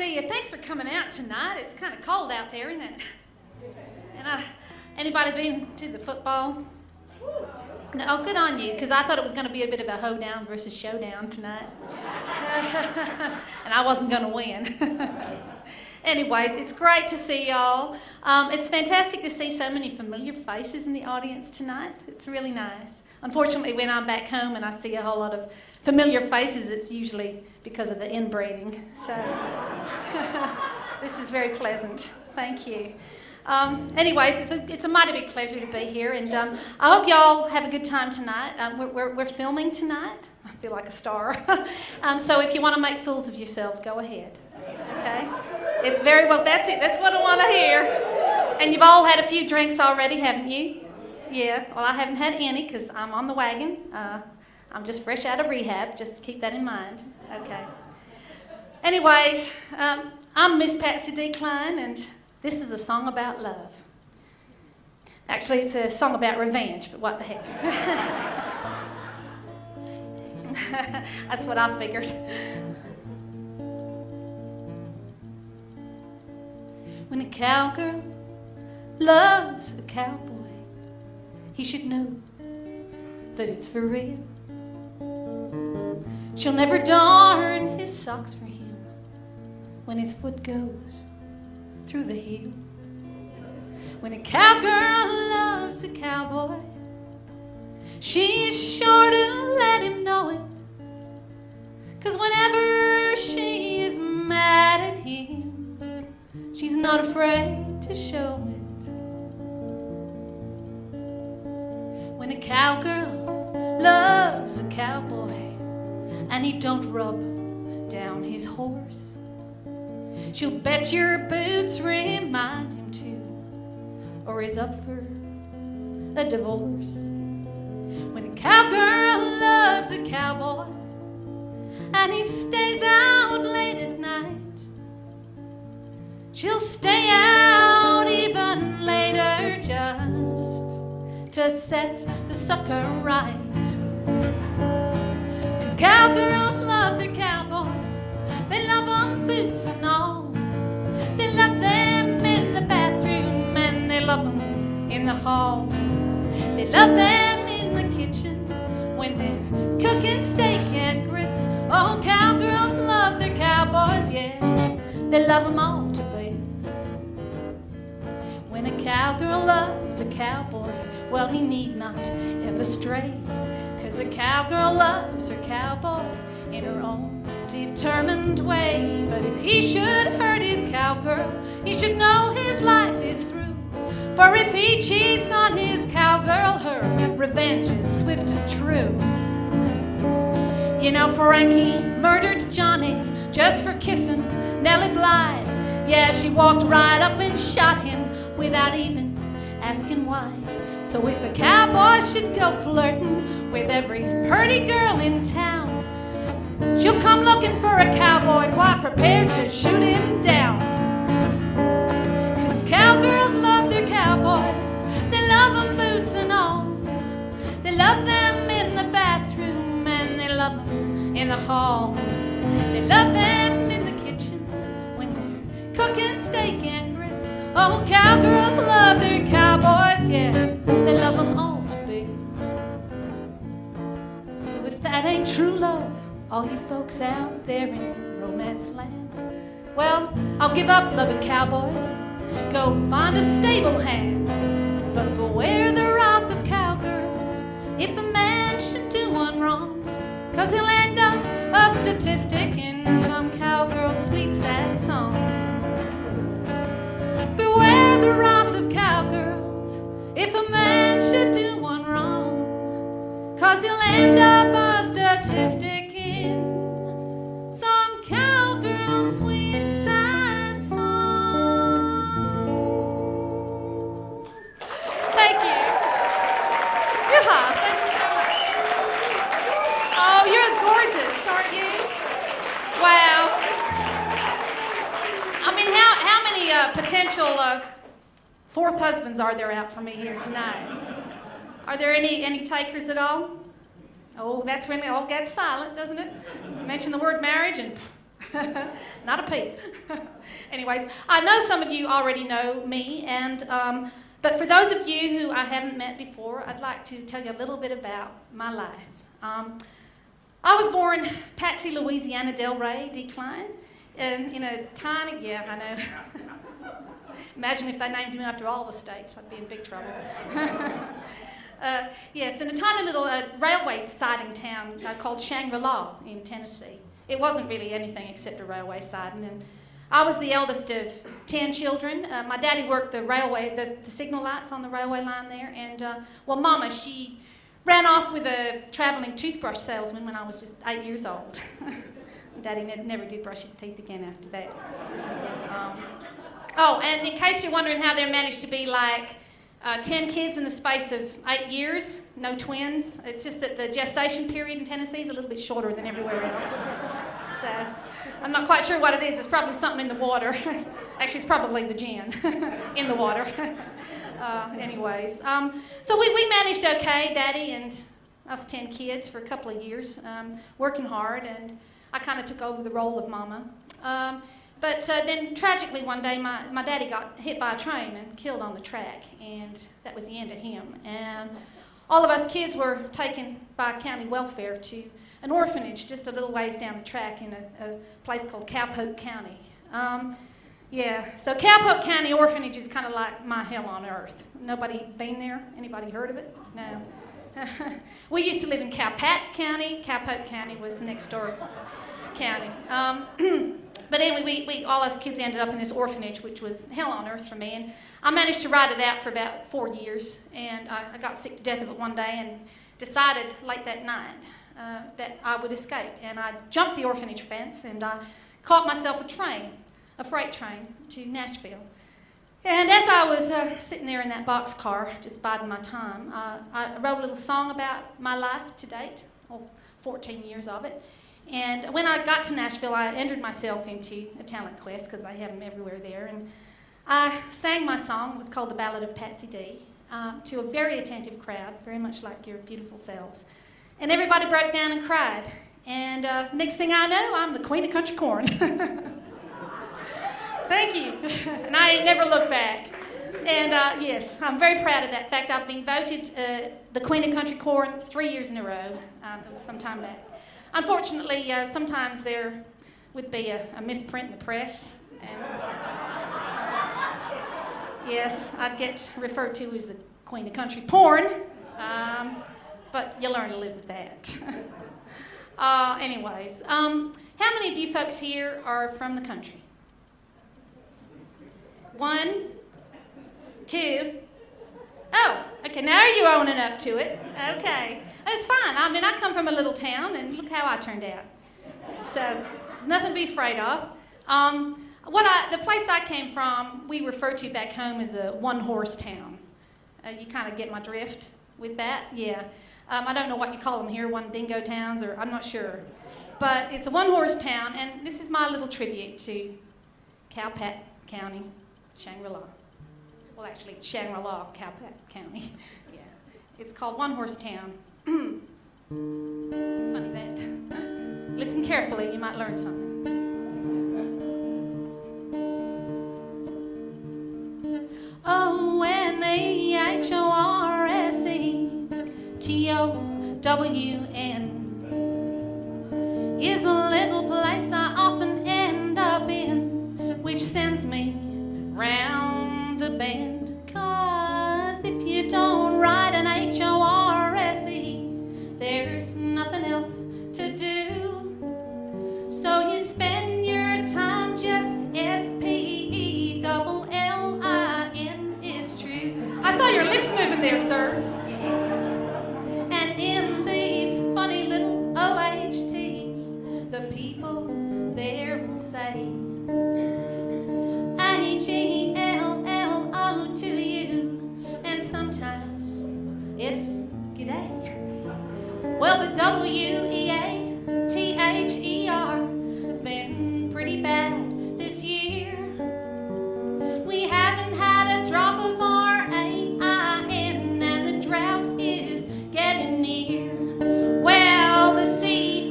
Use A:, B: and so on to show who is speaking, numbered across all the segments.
A: see you. Thanks for coming out tonight. It's kind of cold out there, isn't it? And anybody been to the football? No, oh, good on you, because I thought it was going to be a bit of a hoedown versus showdown tonight. And I wasn't going to win. Anyways, it's great to see y'all. It's fantastic to see so many familiar faces in the audience tonight. It's really nice. Unfortunately, when I'm back home and I see a whole lot of familiar faces, it's usually because of the inbreeding. So this is very pleasant. Thank you. Anyways, it's a mighty big pleasure to be here, and I hope y'all have a good time tonight. We're filming tonight. I feel like a star. So if you want to make fools of yourselves, go ahead. Okay? It's very well. That's it. That's what I want to hear. And you've all had a few drinks already, haven't you? Yeah. Well, I haven't had any because I'm on the wagon. I'm just fresh out of rehab. Just keep that in mind. Okay. Anyways, I'm Miss Patsy DeCline, and this is a song about love. Actually, it's a song about revenge, but what the heck. That's what I figured. When a cowgirl loves a cowboy, he should know that it's for real. She'll never darn his socks for him when his foot goes through the heel. When a cowgirl loves a cowboy, she is sure to let him know it. 'Cause whenever she is mad at him, she's not afraid to show it. When a cowgirl loves a cowboy and he don't rub down his horse, she'll bet your boots remind him to, or he's up for a divorce. When a cowgirl loves a cowboy and he stays out late at night, she'll stay out even later just to set the sucker right. 'Cause cowgirls love their cowboys. They love them boots and all. They love them in the bathroom and they love them in the hall. They love them in the kitchen when they're cooking steak and grits. Oh, cowgirls love their cowboys, yeah. They love them all to bits. When a cowgirl loves a cowboy, well, he need not ever stray. 'Cause a cowgirl loves her cowboy in her own determined way. But if he should hurt his cowgirl, he should know his life is through. For if he cheats on his cowgirl, her revenge is swift and true. You know, Frankie murdered Johnny just for kissing Nellie Bly. Yeah, she walked right up and shot him without even asking why. So if a cowboy should go flirting with every pretty girl in town, she'll come looking for a cowboy quite prepared to shoot him down. 'Cause cowgirls love their cowboys. They love them boots and all. They love them in the bathroom and they love them in the hall. They love them in the kitchen when they're cooking steak and grits. Oh, cowgirls love their cowboys, yeah. They love them all to bits. So if that ain't true love, all you folks out there in romance land, well, I'll give up loving cowboys. Go find a stable hand. But beware the wrath of cowgirls if a man should do one wrong. 'Cause he'll end up a statistic in some cowgirl's sweet sad song. Beware the wrath of cowgirls if a man should do one wrong. 'Cause he'll end up a statistic in some cowgirl's sweet sad song. Thank you. Yeah, thank you so much. Oh, you're gorgeous, aren't you? Wow. I mean, how many potential fourth husbands are there out for me here tonight? Are there any takers at all? Oh, that's when it all gets silent, doesn't it? Mention the word marriage and Not a peep. Anyways, I know some of you already know me, and but for those of you who I haven't met before, I'd like to tell you a little bit about my life. I was born Patsy, Louisiana, Del Rey, DeCline, in a tiny, yeah, I know. Imagine if they named me after all the states, I'd be in big trouble. Yes, in a tiny little railway siding town called Shangri-La in Tennessee. It wasn't really anything except a railway siding, and I was the eldest of 10 children. My daddy worked the railway, the signal lights on the railway line there, and well, Mama, she ran off with a traveling toothbrush salesman when I was just 8 years old. Daddy never did brush his teeth again after that. Oh, and in case you're wondering how there managed to be like 10 kids in the space of 8 years, no twins. It's just that the gestation period in Tennessee is a little bit shorter than everywhere else. So I'm not quite sure what it is. It's probably something in the water. Actually, it's probably the gin in the water. Anyways, so we managed okay, Daddy and us 10 kids for a couple of years, working hard, and I kind of took over the role of Mama. But then tragically one day my daddy got hit by a train and killed on the track, and that was the end of him. And all of us kids were taken by county welfare to an orphanage just a little ways down the track in a place called Cowpoke County. Yeah, so Cowpoke County Orphanage is kind of like my hell on earth. Nobody been there? Anybody heard of it? No. We used to live in Cowpat County. Cowpoke County was next door county. But anyway, we all us kids ended up in this orphanage, which was hell on earth for me. And I managed to ride it out for about 4 years. And I got sick to death of it one day and decided late that night that I would escape. And I jumped the orphanage fence and I caught myself a freight train to Nashville. And as I was sitting there in that boxcar, just biding my time, I wrote a little song about my life to date, 14 years of it. And when I got to Nashville, I entered myself into a talent quest, because they have them everywhere there. And I sang my song, it was called The Ballad of Patsy D, to a very attentive crowd, very much like your beautiful selves. And everybody broke down and cried. And next thing I know, I'm the queen of country corn. Thank you. And I ain't never looked back. And yes, I'm very proud of that fact. I've been voted the queen of country corn 3 years in a row. It was some time back. Unfortunately, sometimes there would be a misprint in the press. And yes, I'd get referred to as the queen of country porn. But you learn to live with that. Anyways, how many of you folks here are from the country? 1, 2. Oh, okay, now you owning up to it. Okay, it's fine. I mean, I come from a little town, and look how I turned out. So there's nothing to be afraid of. The place I came from, we refer to back home as a one-horse town. You kind of get my drift with that? Yeah. I don't know what you call them here, one dingo towns, or I'm not sure. But it's a one-horse town, and this is my little tribute to Cowpat County, Shangri-La. Well, actually, it's Shangri-La, Cowpat County. Yeah. It's called One Horse Town. Funny that. Listen carefully, you might learn something. O-N-A-H-O-R-S-E-T-O-W-N is a little place I often end up in, which sends me round the bend. 'Cause if you don't write an H-O-R-S-E, there's nothing else to do. So you spend your time just S-P-E-double-L-I-N. It's true. I saw your lips moving there, sir. And in these funny little O-H-T's, the people there will say I-G-L-L-O to you, and sometimes it's g'day. Well, the W-E-A-T-H-E-R has been pretty bad this year. We haven't had a drop of R-A-I-N, and the drought is getting near. Well, the C-R-O-P-S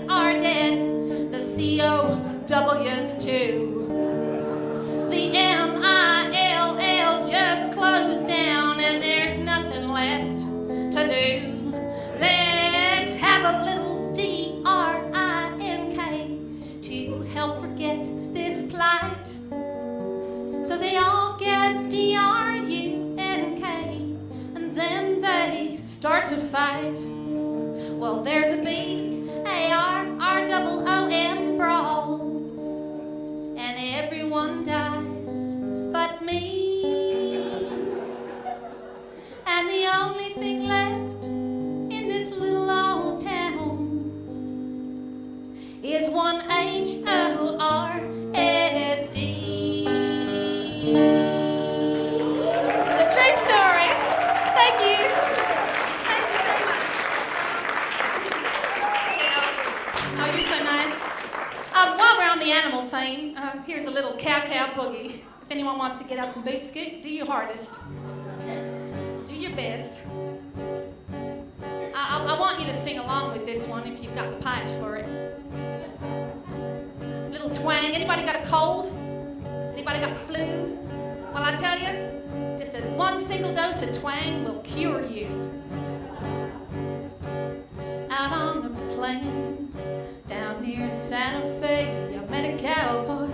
A: are dead, cowboys too. The MILL just closed down and there's nothing left to do. Let's have a little DRINK to help forget this plight. So they all get DRUNK and then they start to fight. Well, there's a BARROOM brawl and everyone dies but me. And the only thing left in this little old town is one HORSE. The true story. Thank you. Thank you so much. Oh, you're so nice. While we're on the animal theme, here's a little cow boogie. If anyone wants to get up and boot scoot, do your hardest. Do your best. I want you to sing along with this one if you've got the pipes for it. Little twang. Anybody got a cold? Anybody got the flu? Well, I tell you, just one single dose of twang will cure you. Out on the plains, down near Santa Fe, I met a cowboy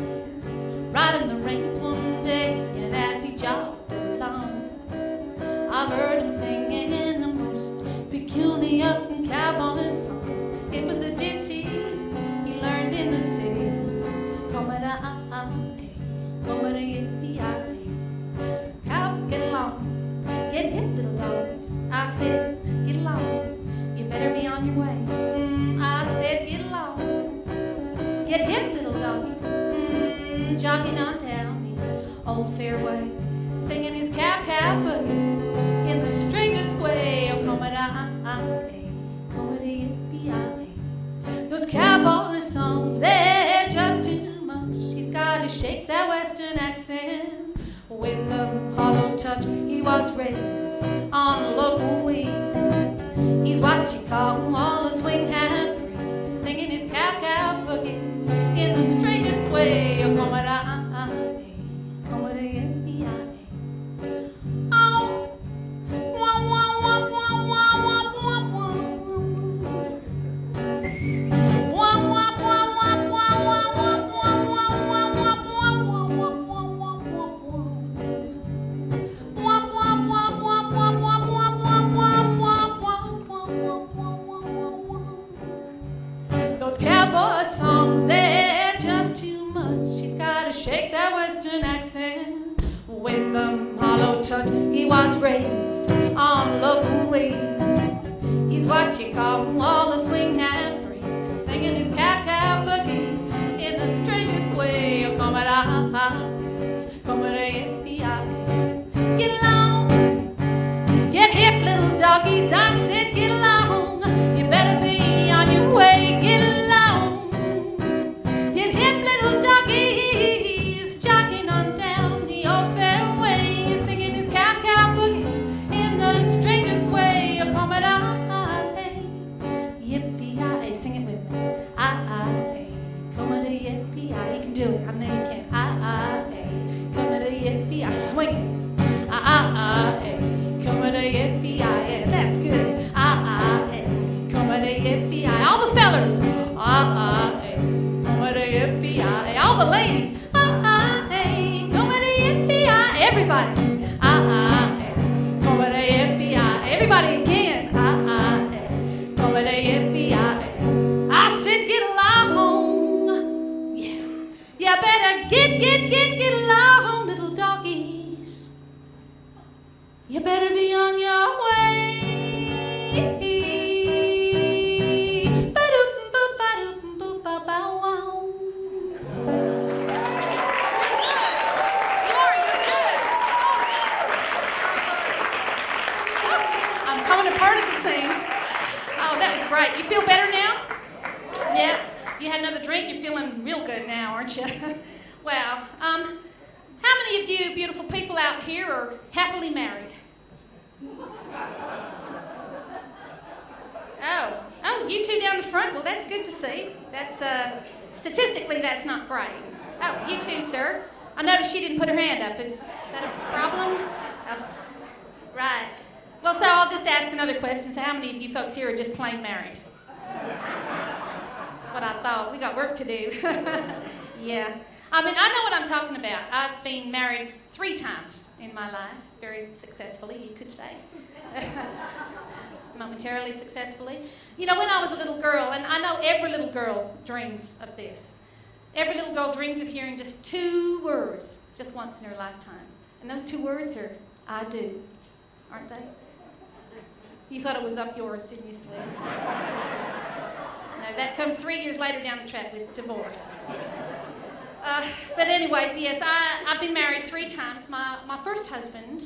A: riding the reins one day, and as he jogged along, I heard him singing the most peculiar cowboy song. It was a ditty he learned in the city. Come-a-da-ah-ah-ay, come-a-da-yippee-ay. Cow, get along, get hip, little dogs. I said, get along, you better be on your way. I said, get along, get hip, little doggies. Jogging on down the old fairway, singing his cow boogie in the strangest way. Oh, come-a-da-ah-ay, come-a-da-yippee-ay. Those cowboy songs, they're just too much. He's got to shake that western accent with a hollow touch. He was raised on local weed. He's what you call all a swing half-breed, singing his cow boogie in the strangest way. Oh, come-a-da-ah-ay, come-a-da-yippee-ay. Oh, wah, wah, wah, wah, wah, wah, wah, wah. Wah, wah, wah, wah, wah, wah, wah, wah, wah, wah, wah, wah, wah, wah, wah, wah, wah. Wah, wah, wah, wah, wah, wah, wah, wah, wah, wah, wah, wah, wah, wah. Those cowboy songs, they're just too much. He's got to shake that western accent with a hollow touch. He was raised on local weed. He's what you call all a swing half-breed, singing his cow boogie in the strangest way. Oh, come-a-da-ah-ay, come-a-da-yippee-ay. Get along, get hip, little doggies. I said get along, you better be on your way. Get along, get hip, little doggies, jogging on down the old fairway, singing his cow boogie in the strangest way. Oh, come-a-da-ay, yippee-ay. Sing it with me. Ay, come-a-da-yippee-ay. You can do it. I know you can. Ay, come-a-da-yippee-ay. Swing it. Come-a-da-yippee-ay. That's good. Come-a-da-yippee-ay. All the fellers. Come-a-da-yippee-ay. All the ladies. Come-a-da-yippee-ay. Everybody. Come-a-da-yippee-ay. Everybody again. Come-a-da-yippee-ay. I said get along. Yeah. You better get along, little doggies. You better be on your way. Ba-doop-boop-ba-doop-boop-ba-bow-wow. You're good. I'm coming apart at the seams. Oh, that was great. You feel better now? Yeah. You had another drink. You're feeling real good now, aren't you? Wow. How many of you beautiful people out here are happily married? Oh, you two down the front. Well, that's good to see. That's Statistically, that's not great. Oh, you too, sir. I noticed she didn't put her hand up. Is that a problem? Oh, right. Well, so I'll just ask another question. So how many of you folks here are just plain married? That's what I thought. We got work to do. Yeah. I mean, I know what I'm talking about. I've been married 3 times in my life, very successfully, you could say. Momentarily successfully. You know, when I was a little girl, and I know every little girl dreams of this. Every little girl dreams of hearing just 2 words just once in her lifetime. And those 2 words are, I do. Aren't they? You thought it was up yours, didn't you, sweetie? No, that comes 3 years later down the track with divorce. But anyways, yes, I've been married 3 times. My first husband,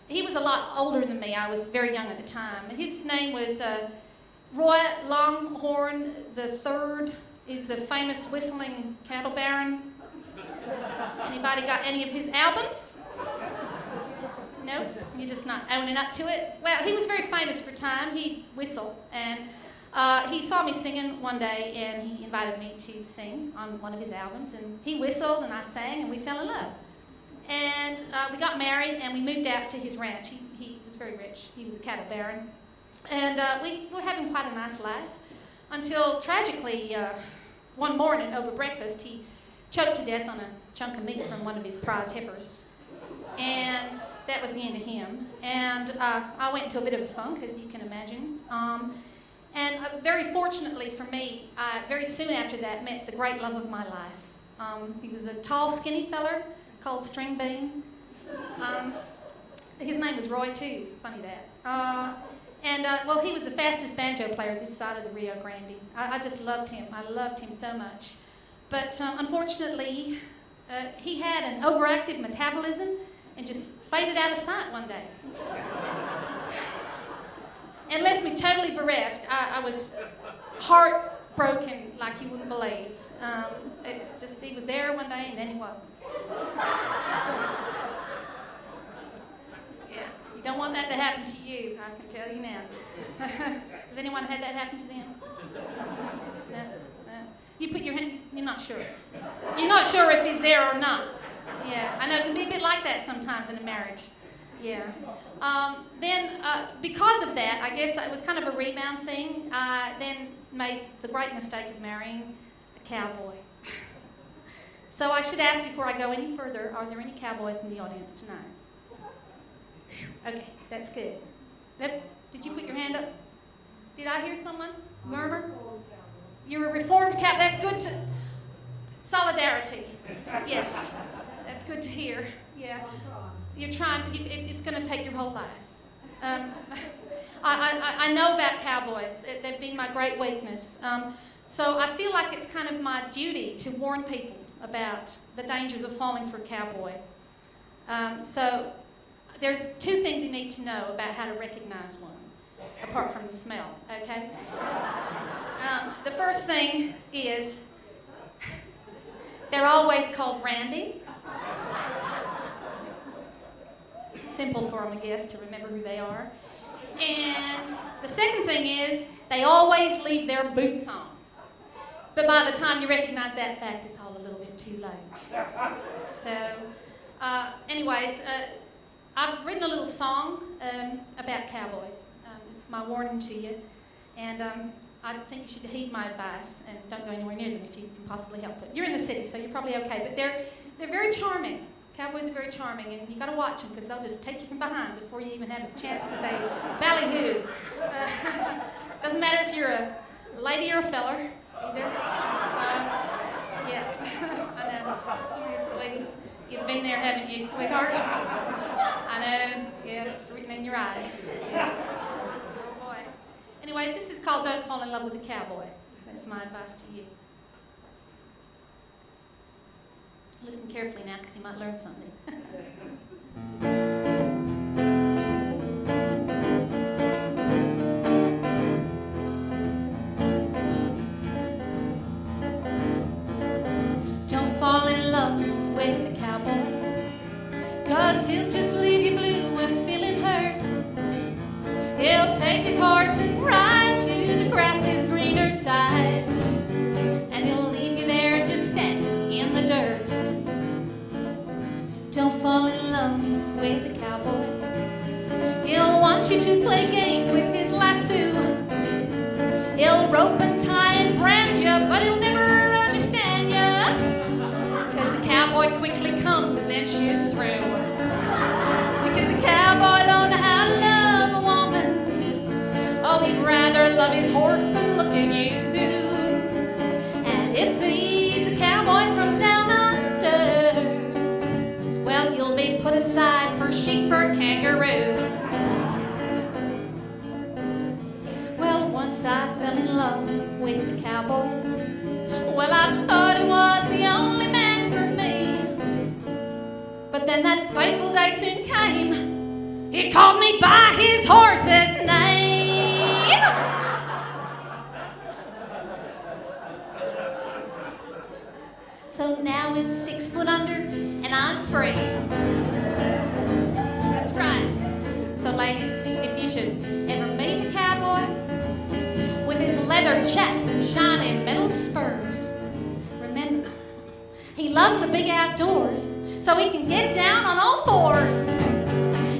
A: he was a lot older than me. I was very young at the time. His name was Roy Longhorn III. He's the famous whistling cattle baron. Anybody got any of his albums? No? You're just not owning up to it? Well, he was very famous for time. He'd whistle, and he saw me singing one day, and he invited me to sing on one of his albums, and he whistled, and I sang, and we fell in love. And we got married, and we moved out to his ranch. He was very rich. He was a cattle baron. And we were having quite a nice life until, tragically, one morning over breakfast, he choked to death on a chunk of meat from one of his prize heifers. And that was the end of him. And I went into a bit of a funk, as you can imagine. And very fortunately for me, I very soon after that met the great love of my life. He was a tall, skinny feller called String Bean. His name was Roy, too. Funny that. Well, he was the fastest banjo player this side of the Rio Grande. I just loved him. I loved him so much. But unfortunately, he had an overactive metabolism and just faded out of sight one day. And left me totally bereft. I was heartbroken like you wouldn't believe. He was there one day and then he wasn't. Yeah, you don't want that to happen to you, I can tell you now. Has anyone had that happen to them? No? No? You put your hand, you're not sure. You're not sure if he's there or not. Yeah, I know it can be a bit like that sometimes in a marriage. Yeah. Because of that, I guess it was kind of a rebound thing. I then made the great mistake of marrying a cowboy. So I should ask before I go any further, are there any cowboys in the audience tonight? Okay, that's good. Did you put your hand up? Did I hear someone murmur? You're a reformed cowboy. That's good to... Solidarity. Yes. That's good to hear. Yeah. You're trying, it's going to take your whole life. I know about cowboys. They've been my great weakness. So I feel like it's kind of my duty to warn people about the dangers of falling for a cowboy. So there's 2 things you need to know about how to recognize one, apart from the smell, okay? The first thing is they're always called Randy. Simple for them, I guess, to remember who they are. And the second thing is they always leave their boots on. But by the time you recognize that fact, it's all a little bit too late. So, anyways, I've written a little song about cowboys. It's my warning to you. And I think you should heed my advice and don't go anywhere near them if you can possibly help it. You're in the city, so you're probably okay. But they're very charming. Cowboys are very charming, and you got to watch them because they'll just take you from behind before you even have a chance to say ballyhoo. Doesn't matter if you're a lady or a feller, either. So, yeah, I know. You're sweetie. You've been there, haven't you, sweetheart? I know. Yeah, it's written in your eyes. Yeah. Oh boy. Anyways, this is called "Don't Fall in Love with a Cowboy." That's my advice to you. Listen carefully now, because you might learn something. Don't fall in love with a cowboy, 'cause he'll just leave you blue and feeling hurt. He'll take his horse and ride to the grass's greener side, and he'll the dirt. Don't fall in love with the cowboy. He'll want you to play games with his lasso. He'll rope and tie and brand you, but he'll never understand you. Because the cowboy quickly comes and then shoots through. Because the cowboy don't know how to love a woman. Oh, he'd rather love his horse than look at you. And if he's a cowboy from down under, well, you'll be put aside for sheep or kangaroo. Well, once I fell in love with the cowboy. Well, I thought he was the only man for me. But then that fateful day soon came. He called me by his horse's name. So now he's 6 foot under and I'm free. That's right. So ladies, if you should ever meet a cowboy with his leather chaps and shiny metal spurs, remember, he loves the big outdoors, so he can get down on all fours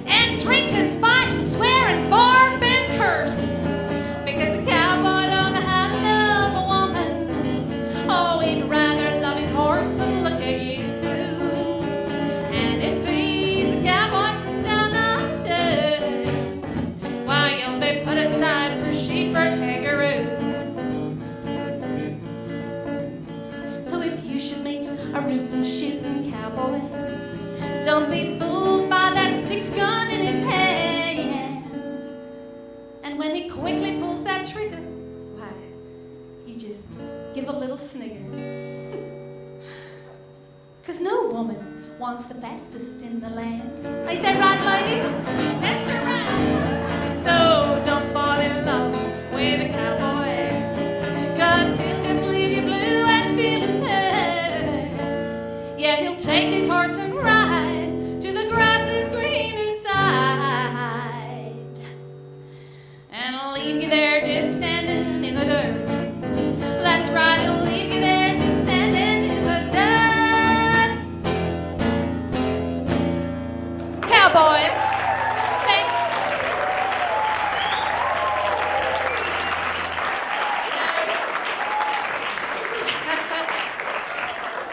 A: and drink and fight and swear and barf and curse. Because a cowboy don't know how to love a woman. Oh, he'd rather love his horse and look at you. And if he's a cowboy from down under, why, you'll be put aside for sheep or kangaroo. So if you should meet a rootin' shootin' cowboy, don't be fooled by that 6-gun in his hand. And when he quickly pulls that trigger, why, you just give a little snigger. 'Cause no woman wants the fastest in the land. Ain't that right, ladies? That's sure right. So don't fall in love with a cowboy, 'cause he'll just leave you blue and feeling hurt. Yeah, he'll take his horse and ride to the grass's greener side, and I'll leave you there just standing in the dirt. That's right, he'll leave you there just standing in the dirt. Cowboys. Thank you.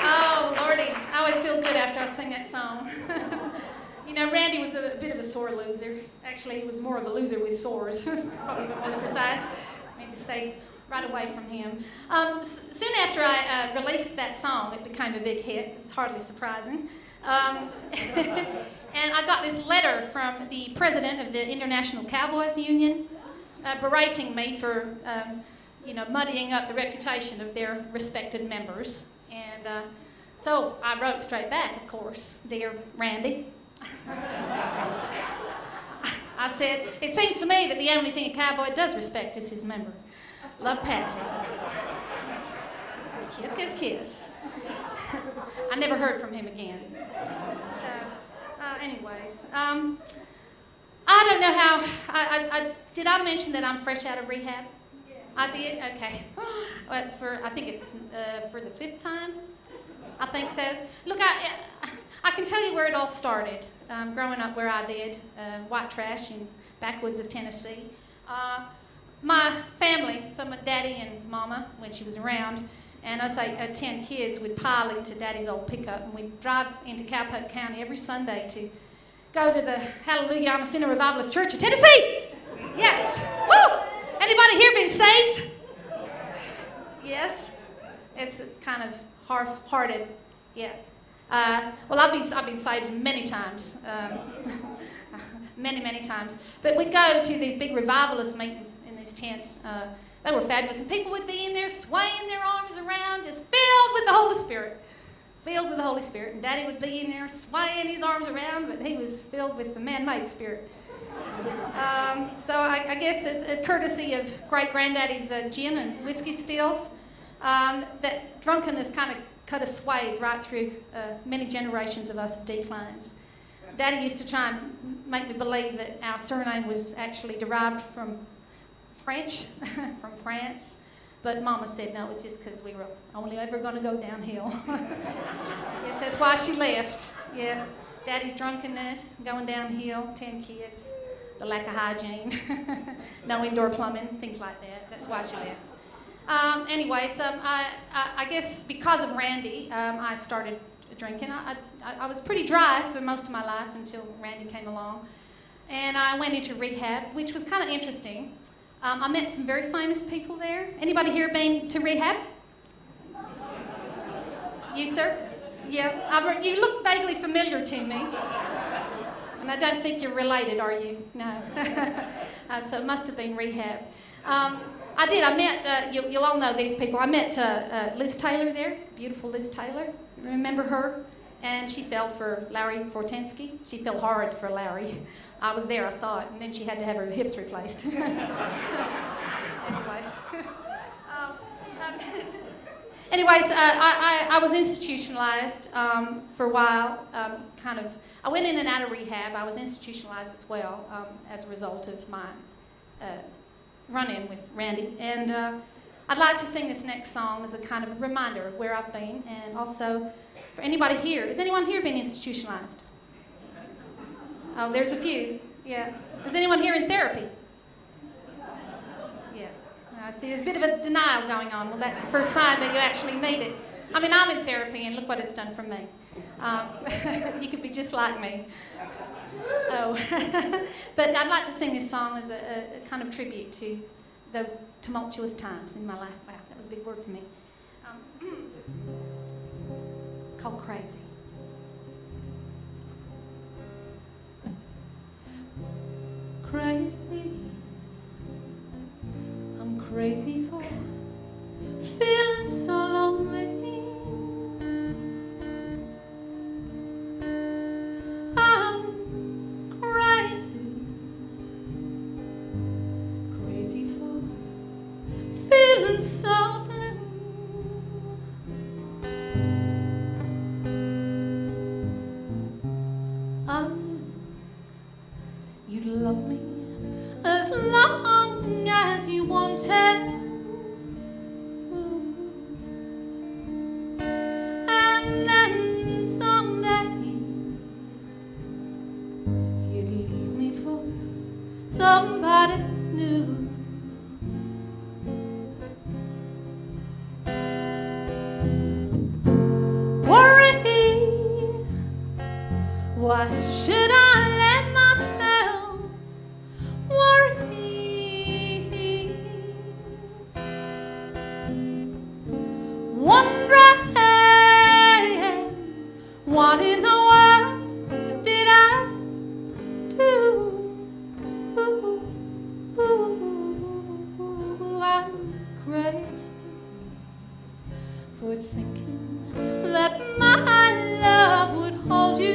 A: Oh, Lordy, I always feel good after I sing that song. You know, Randy was a bit of a sore loser. Actually, he was more of a loser with sores. Probably a bit more precise. I need to stay right away from him. Soon after I released that song, it became a big hit. It's hardly surprising. And I got this letter from the president of the International Cowboys Union berating me for, muddying up the reputation of their respected members. And so I wrote straight back, of course, "Dear Randy." I said, "It seems to me that the only thing a cowboy does respect is his member. Love, Patsy." Kiss, kiss, kiss. I never heard from him again. So, anyways, I don't know how, did I mention that I'm fresh out of rehab? Yeah. I did? Okay. I think it's for the 5th time. I think so. Look, I can tell you where it all started. Growing up where I did, white trash in backwoods of Tennessee. My family, so my daddy and mama, when she was around, and us 10 kids would pile into daddy's old pickup, and we'd drive into Cowpoke County every Sunday to go to the Hallelujah I'm a Sinner Revivalist Church of Tennessee. Yes. Woo! Anybody here been saved? Yes. It's kind of half-hearted. Yeah. Well, I've been saved many times. Many times. But we'd go to these big revivalist meetings in these tents. They were fabulous. And people would be in there swaying their arms around, just filled with the Holy Spirit. Filled with the Holy Spirit. And Daddy would be in there swaying his arms around, but he was filled with the man-made spirit. So I guess it's a courtesy of great-granddaddy's gin and whiskey stills that drunkenness kind of cut a swathe right through many generations of us DeClines. Daddy used to try and make me believe that our surname was actually derived from French, from France, But Mama said no, it was just because we were only ever going to go downhill. Yes, that's why she left. Yeah, Daddy's drunkenness, going downhill, 10 kids, the lack of hygiene, no indoor plumbing, things like that. That's why she left. Anyways, I guess because of Randy, I started drinking. I was pretty dry for most of my life until Randy came along. And I went into rehab, which was kind of interesting. I met some very famous people there. Anybody here been to rehab? You, sir? Yeah. You look vaguely familiar to me. And I don't think you're related, are you? No. So it must have been rehab. I did. I met, you'll all know these people. I met Liz Taylor there, beautiful Liz Taylor. Remember her? And she fell for Larry Fortensky. She fell hard for Larry. I was there, I saw it, and then she had to have her hips replaced. Anyways, I was institutionalized for a while, I went in and out of rehab. I was institutionalized as well as a result of my run-in with Randy. And I'd like to sing this next song as a kind of reminder of where I've been, and also for anybody here. Has anyone here been institutionalized? Oh, there's a few. Yeah. Is anyone here in therapy? Yeah. I see there's a bit of a denial going on. Well, that's the first sign that you actually need it. I mean, I'm in therapy, and look what it's done for me. You could be just like me. Oh. But I'd like to sing this song as a kind of tribute to those tumultuous times in my life. Wow, that was a big word for me. It's called Crazy. Crazy, I'm crazy for feeling so lonely. I'm crazy, crazy for feeling so blue. I knew you'd love me as long as you wanted. And then someday you'd leave me for somebody new. Worry, why should I let myself worry? Wondering what in the world did I do? I'm crazy for thinking that my love would hold you.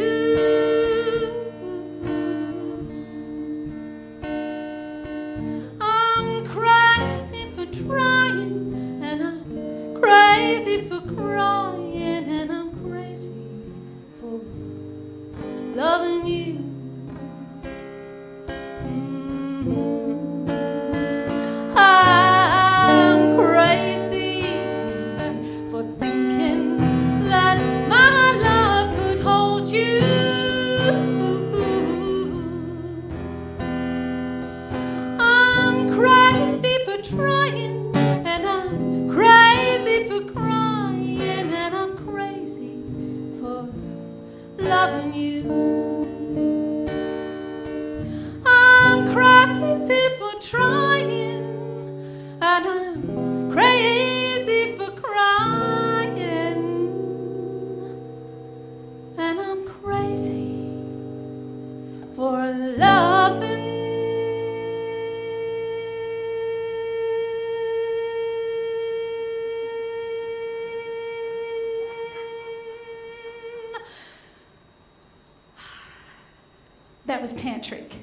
A: Trying, and I'm crazy for crying, and I'm crazy for loving you. I'm crazy for thinking that my love could hold you. I'm crazy for trying, and I'm crazy for crying, and I'm crazy for loving you. I'm crazy for trying, and I'm crazy for crying, and I'm crazy for loving. That was tantric.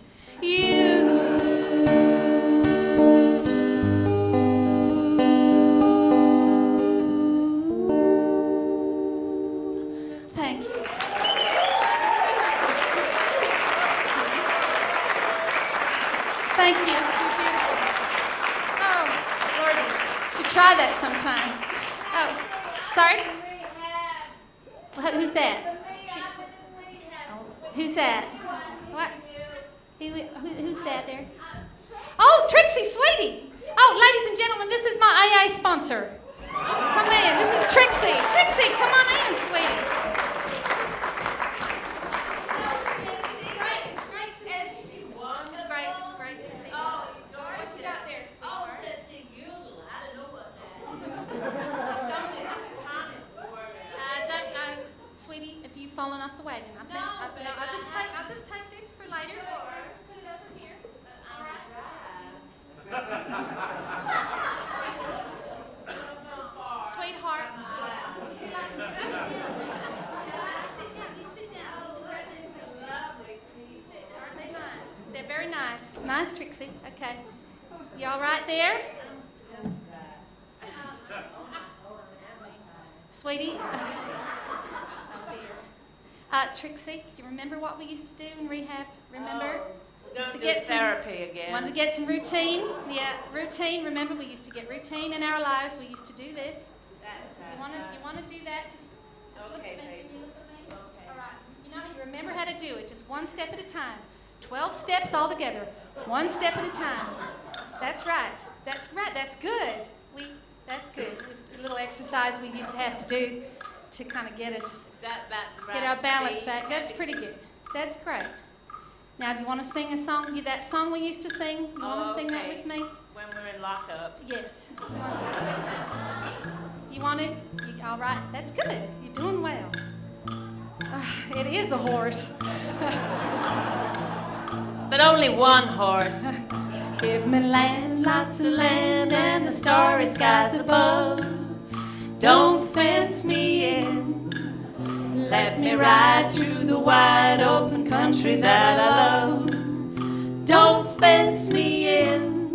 A: Thank you. Thank you. You're beautiful. Oh, Lordy. She should try that sometime. Oh, sorry? Who's that? Who's that? What? Who's that there? Oh, Trixie, sweetie. Oh, ladies and gentlemen, this is my AA sponsor. Come in. This is Trixie. Trixie, come on in, sweetie. It's great to see you. It's great to see you. What you got there, sweetheart?
B: Oh, it's a yodel. I don't know what that is. Something like a tonic.
A: Sweetie, have you fallen off the wagon?
B: No,
A: I'll just take this for later.
B: Sure.
A: Put it over here. All right. Sweetheart, would you like to sit down? Would you like to sit down? You sit down. You sit. Aren't they nice? They're very nice. Nice, Trixie. Okay. You all right there? Sweetie. Oh dear. Trixie, do you remember what we used to do in rehab? Remember?
B: Just to get therapy again.
A: Wanted to get some routine. Yeah, routine. Remember, we used to get routine in our lives. We used to do this.
B: That's right.
A: You want to do that? Just look
B: Okay,
A: at me.
B: baby.
A: Can you look at me?
B: Okay.
A: All right. You remember how to do it. Just one step at a time. 12 steps all together. One step at a time. That's right. That's right. That's good. That's good. It was a little exercise we used to have to do to kind of get us,
B: Is that about the right
A: get our balance
B: speed?
A: back. That's pretty good. That's great. Now, do you want to sing a song? That song we used to sing? You want to sing that with me?
B: When we're in lockup.
A: Yes. You want it? All right. That's good. You're doing well. It is a horse.
B: But only one horse.
A: Give me land, lots of land, and the starry skies above. Don't fence me in. Let me ride through the wide open country that I love. Don't fence me in.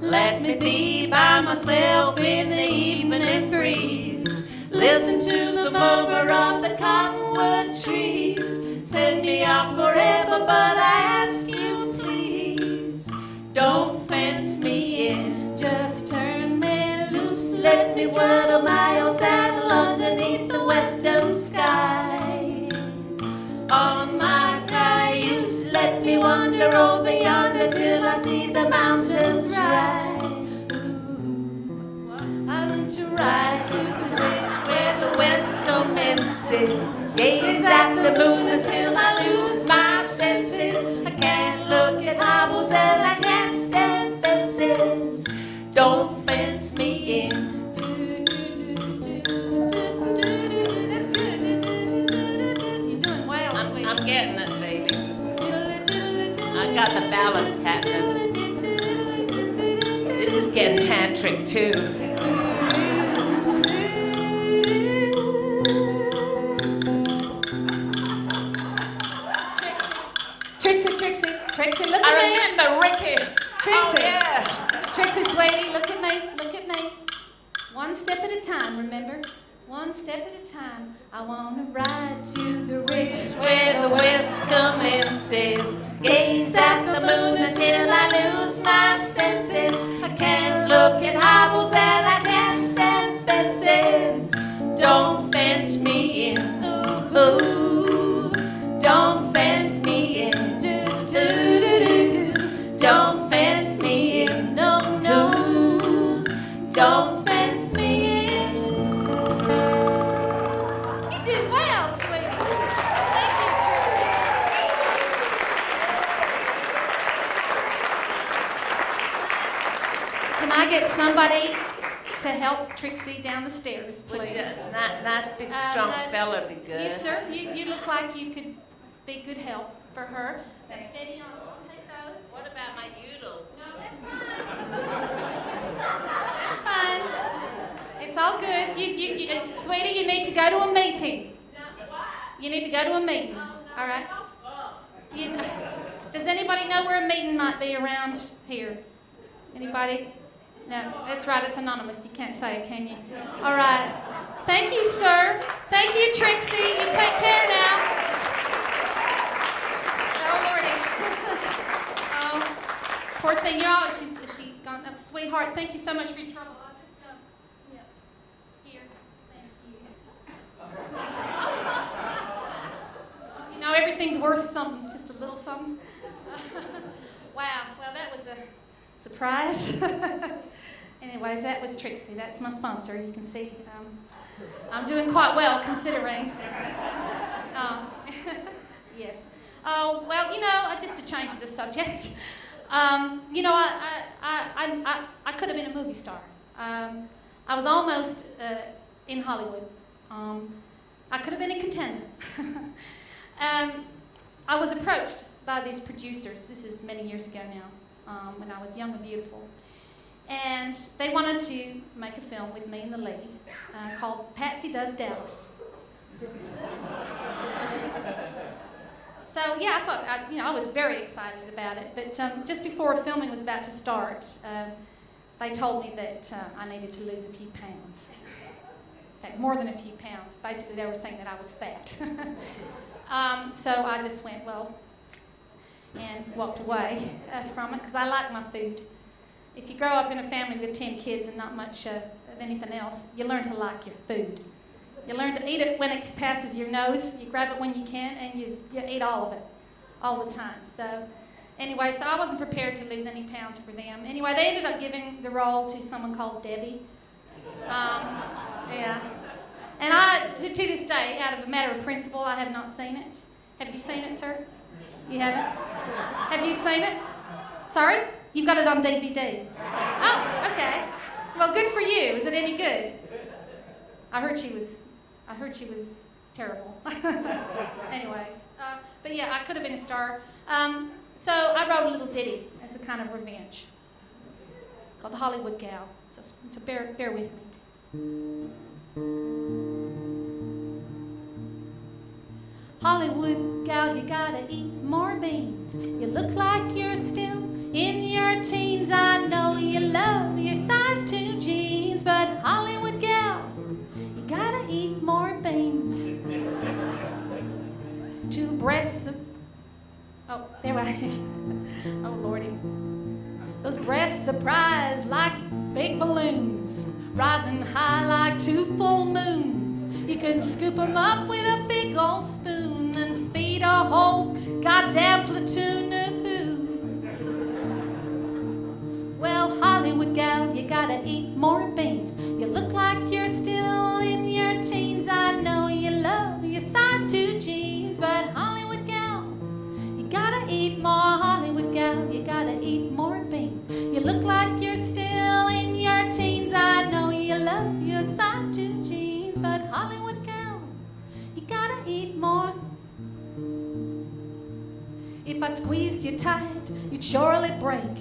A: Let me be by myself in the evening breeze. Listen to the murmur of the cottonwood trees. Send me out forever, but I ask you please, don't fence me in. Just turn me loose, let me straddle my old saddle underneath the western sky. On my cayuse, let me wander over yonder till I see the mountains rise. I want to ride to the bridge where the west commences. Gaze at the moon until I lose my senses. I can't look at hobbles and I can't stand fences. Don't fence me in. That's good. You're doing well, sweetie.
B: I'm getting it, baby. I got the balance happening. This is getting tantric too.
A: Trixie, look at me.
B: I remember Ricky.
A: Trixie.
B: Oh, yeah.
A: Trixie, sweetie, look at me. Look at me. One step at a time, remember? One step at a time. I want to ride to the ridge
B: Where the west commences. Gaze at the moon until I lose my senses. I can't look at hobbles and I can't stand fences. Don't fence me in. Ooh, don't fence me in. Don't fence me in, no, no. Don't fence me in. You did well, sweetie. Thank you, Trixie. Can I get somebody to help Trixie down the stairs, please? Just nice big strong fella be good.
A: You, sir, you look like you could be good help for her. Now, steady on. I'll take those.
B: What about my yodel?
A: No, that's fine. That's fine. It's all good. Sweetie, you need to go to a meeting. You need to go to a meeting. All right? Does anybody know where a meeting might be around here? Anybody? No, that's right. It's anonymous. You can't say it, can you? All right. Thank you, sir. Thank you, Trixie. You take care now. Oh, poor thing. She gone. Oh, sweetheart, thank you so much for your trouble. You know, everything's worth something, just a little something. Wow, well, that was a surprise. Anyways, that was Trixie. That's my sponsor. You can see I'm doing quite well considering. Yes. Oh, well, you know, just to change the subject, you know, I could have been a movie star. I was almost in Hollywood. I could have been a contender. I was approached by these producers. This is many years ago now, when I was young and beautiful. And they wanted to make a film with me in the lead called Patsy Does Dallas. So yeah, I thought, you know, I was very excited about it. But just before filming was about to start, they told me that I needed to lose a few pounds. In fact, more than a few pounds. Basically, they were saying that I was fat. So I just went, well, and walked away from it because I like my food. If you grow up in a family with 10 kids and not much of anything else, you learn to like your food. You learn to eat it when it passes your nose. You grab it when you can, and you eat all of it, all the time. So anyway, so I wasn't prepared to lose any pounds for them. Anyway, they ended up giving the role to someone called Debbie. Yeah. And to this day, out of a matter of principle, I have not seen it. Have you seen it, sir? You haven't? Have you seen it? Sorry? You've got it on DVD. Oh, okay. Well, good for you. Is it any good? I heard she was terrible. Anyways, but yeah, I could have been a star. So I wrote a little ditty as a kind of revenge. It's called Hollywood Gal. So bear with me. Hollywood gal, you gotta eat more beans. You look like you're still in your teens. I know you love your size 2 jeans, but Hollywood gal, you gotta eat more beans. 2 breasts of, oh, there I oh lordy. Those breasts surprise like big balloons, rising high like 2 full moons. You could scoop 'em up with a big old spoon and feed a whole goddamn platoon. Well, Hollywood gal, you gotta eat more beans. You look like you're still in your teens. I know you love your size 2 jeans, but Hollywood gal, you gotta eat more. Hollywood gal, you gotta eat more beans. You look like you're still in your teens. I know you love your size 2 jeans, but Hollywood gal, you gotta eat more. If I squeezed you tight, you'd surely break.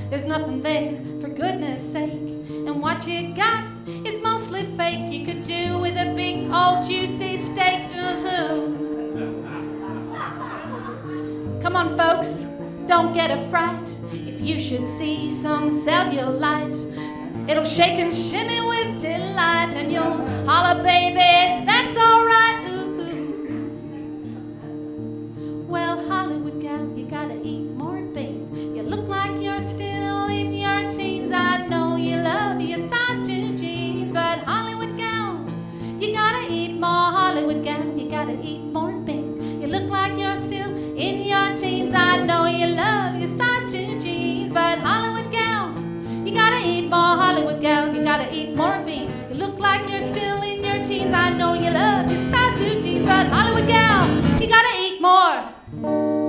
A: There's nothing there, for goodness sake. And what you got is mostly fake. You could do with a big old juicy steak. Come on, folks, don't get a fright. If you should see some cellulite, it'll shake and shimmy with delight, and you'll holler, baby, that's all right. Well, Hollywood gal, you gotta eat more beans. You look like you're still in your teens. I know you love your size 2 jeans, but Hollywood gal, you gotta eat more. Hollywood gal, you gotta eat more beans. You look like you're still in your teens. I know you love your size 2 jeans, but Hollywood gal, you gotta eat more. Hollywood gal, you gotta eat more beans. You look like you're still in your teens. I know you love your size 2 jeans, but Hollywood gal, you gotta eat more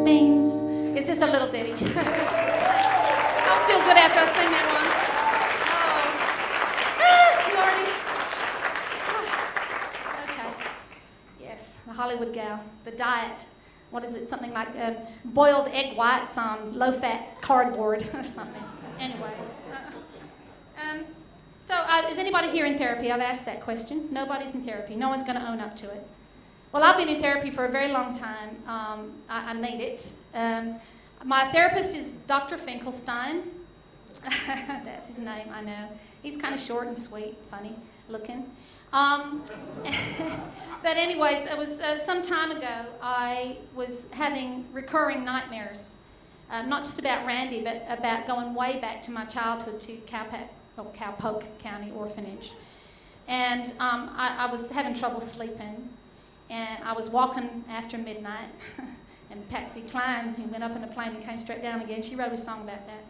A: beans. It's just a little ditty. I always feel good after I sing that one. Oh, Lordy. Okay. Yes, the Hollywood gal, the diet. What is it? Something like boiled egg whites on low-fat cardboard or something. Anyways. So is anybody here in therapy? I've asked that question. Nobody's in therapy. No one's going to own up to it. Well, I've been in therapy for a very long time. I need it. My therapist is Dr. Finkelstein. That's his name, I know. He's kind of short and sweet, funny looking. But anyways, it was some time ago, I was having recurring nightmares, not just about Randy, but about going way back to my childhood to Cowpoke County Orphanage. And I was having trouble sleeping, and I was walking after midnight, and Patsy DeCline, who went up in a plane and came straight down again, she wrote a song about that.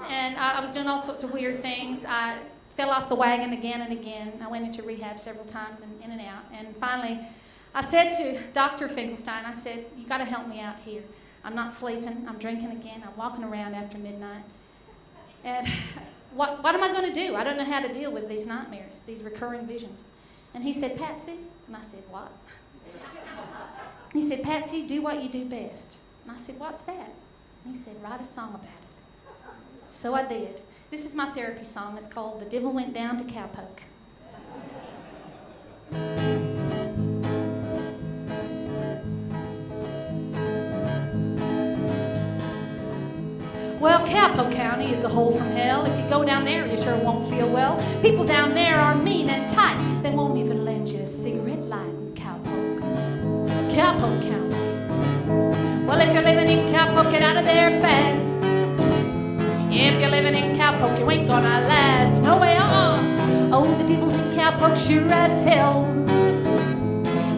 A: And I was doing all sorts of weird things. I fell off the wagon again and again. I went into rehab several times and in and out. And finally, I said to Dr. Finkelstein, I said, you got to help me out here. I'm not sleeping. I'm drinking again. I'm walking around after midnight. And what am I going to do? I don't know how to deal with these nightmares, these recurring visions. And he said, Patsy. And I said, what? He said, Patsy, do what you do best. And I said, what's that? And he said, write a song about it. So I did. This is my therapy song. It's called The Devil Went Down to Cowpoke. Well, Cowpoke County is a hole from hell. If you go down there, you sure won't feel well. People down there are mean and tight. They won't even lend you a cigarette light in Cowpoke. Cowpoke County. Well, if you're living in Cowpoke, get out of there fast. If you're living in Cowpoke, you ain't gonna last. No way, Oh, the devil's in Cowpoke, sure as hell.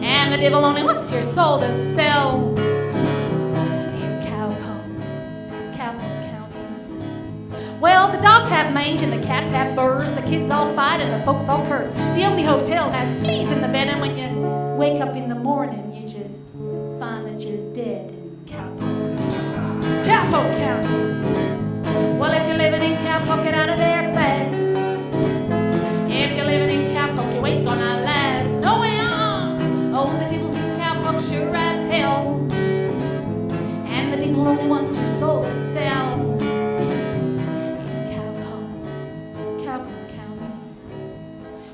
A: And the devil only wants your soul to sell. Well, the dogs have mange and the cats have burrs. The kids all fight and the folks all curse. The only hotel has fleas in the bed, and when you wake up in the morning, you just find that you're dead in Cowpoke. Cowpoke County. Well, if you're living in Cowpoke, get out of there fast. If you're living in Cowpoke, you ain't gonna last. No way, Oh, the devil's in Cowpoke, sure as hell. And the devil only wants your soul to sell.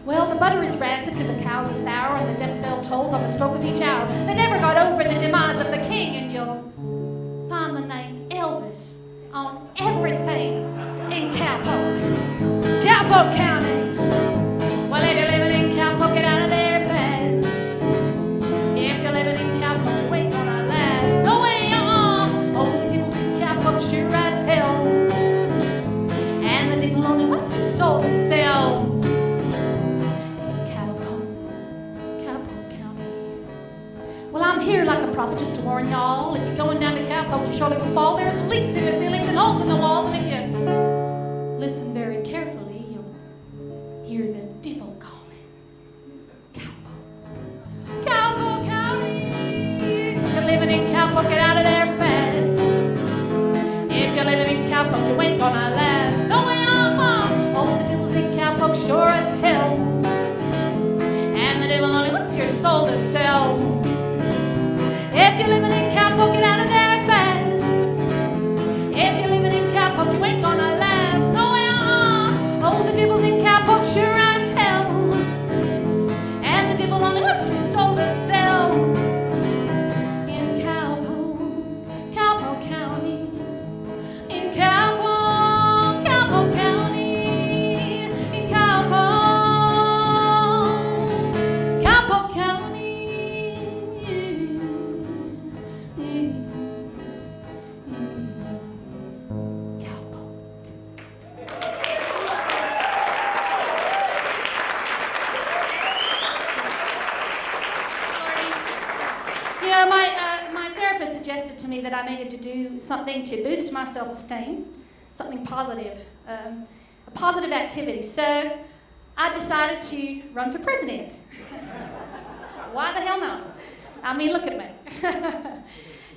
A: Well, the butter is rancid because the cows are sour and the death bell tolls on the stroke of each hour. They never got over the demise of the king, and you'll find the name Elvis on everything in Cowpoke. Cowpoke County. Well, if you're living in Cowpoke, get out of there fast. If you're living in Cowpoke, you ain't gonna last. No way, Oh, the devil's in Cowpoke, sure as hell. And the devil only wants your soul to sell. Well, I'm here like a prophet just to warn y'all. If you're going down to Cowpoke, you surely will fall. There's leaks in the ceilings and holes in the walls, and if you listen very carefully, you'll hear the devil calling. Cowpoke. Cowpoke County. If you're living in Cowpoke, get out of there fast. If you're living in Cowpoke, you ain't gonna last. No way, Oh, the devil's in Cowpoke, sure as hell. And the devil only wants your soul to sell. If you're living in Cowpoke, get out of there fast. If you're living in Cowpoke, you ain't gonna last. No way, Oh, the devil's in Cowpoke, sure as hell. And the devil only wants your soul to sell. In Cowpoke, Cowpoke County. In Cowpoke, Cowpoke County. In Cowpoke, Cowpoke County. You know, my therapist suggested to me that I needed to do something to boost my self-esteem, something positive, a positive activity. So I decided to run for president. Why the hell not? I mean, look at me.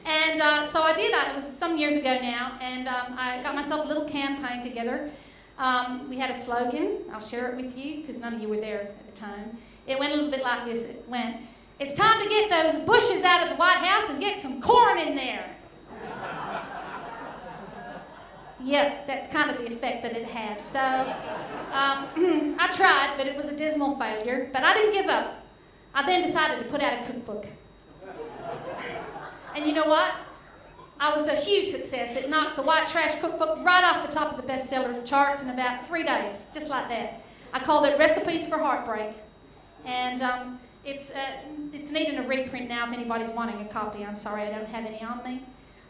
A: And so I did that. It was some years ago now, and I got myself a little campaign together. We had a slogan. I'll share it with you because none of you were there at the time. It went a little bit like this. It went, "It's time to get those bushes out of the White House and get some corn in there." Yep, that's kind of the effect that it had. So I tried, but it was a dismal failure. But I didn't give up. I then decided to put out a cookbook. And you know what? I was a huge success. It knocked the white trash cookbook right off the top of the bestseller charts in about 3 days, just like that. I called it Recipes for Heartbreak. And it's needing a reprint now if anybody's wanting a copy. I'm sorry I don't have any on me.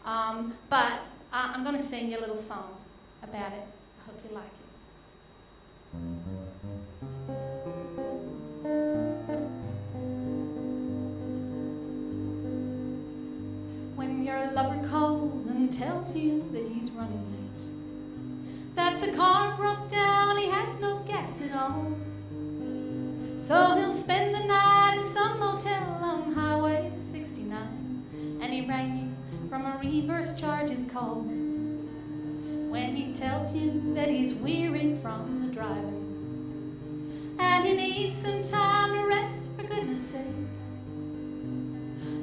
A: But I'm going to sing you a little song about it. I hope you like it. When your lover calls and tells you that he's running late, that the car broke down, he has no gas at all, so he'll spend the night in some motel on Highway 69, and he rang you from a reverse charges call when he tells you that he's weary from the driving and he needs some time to rest, for goodness sake.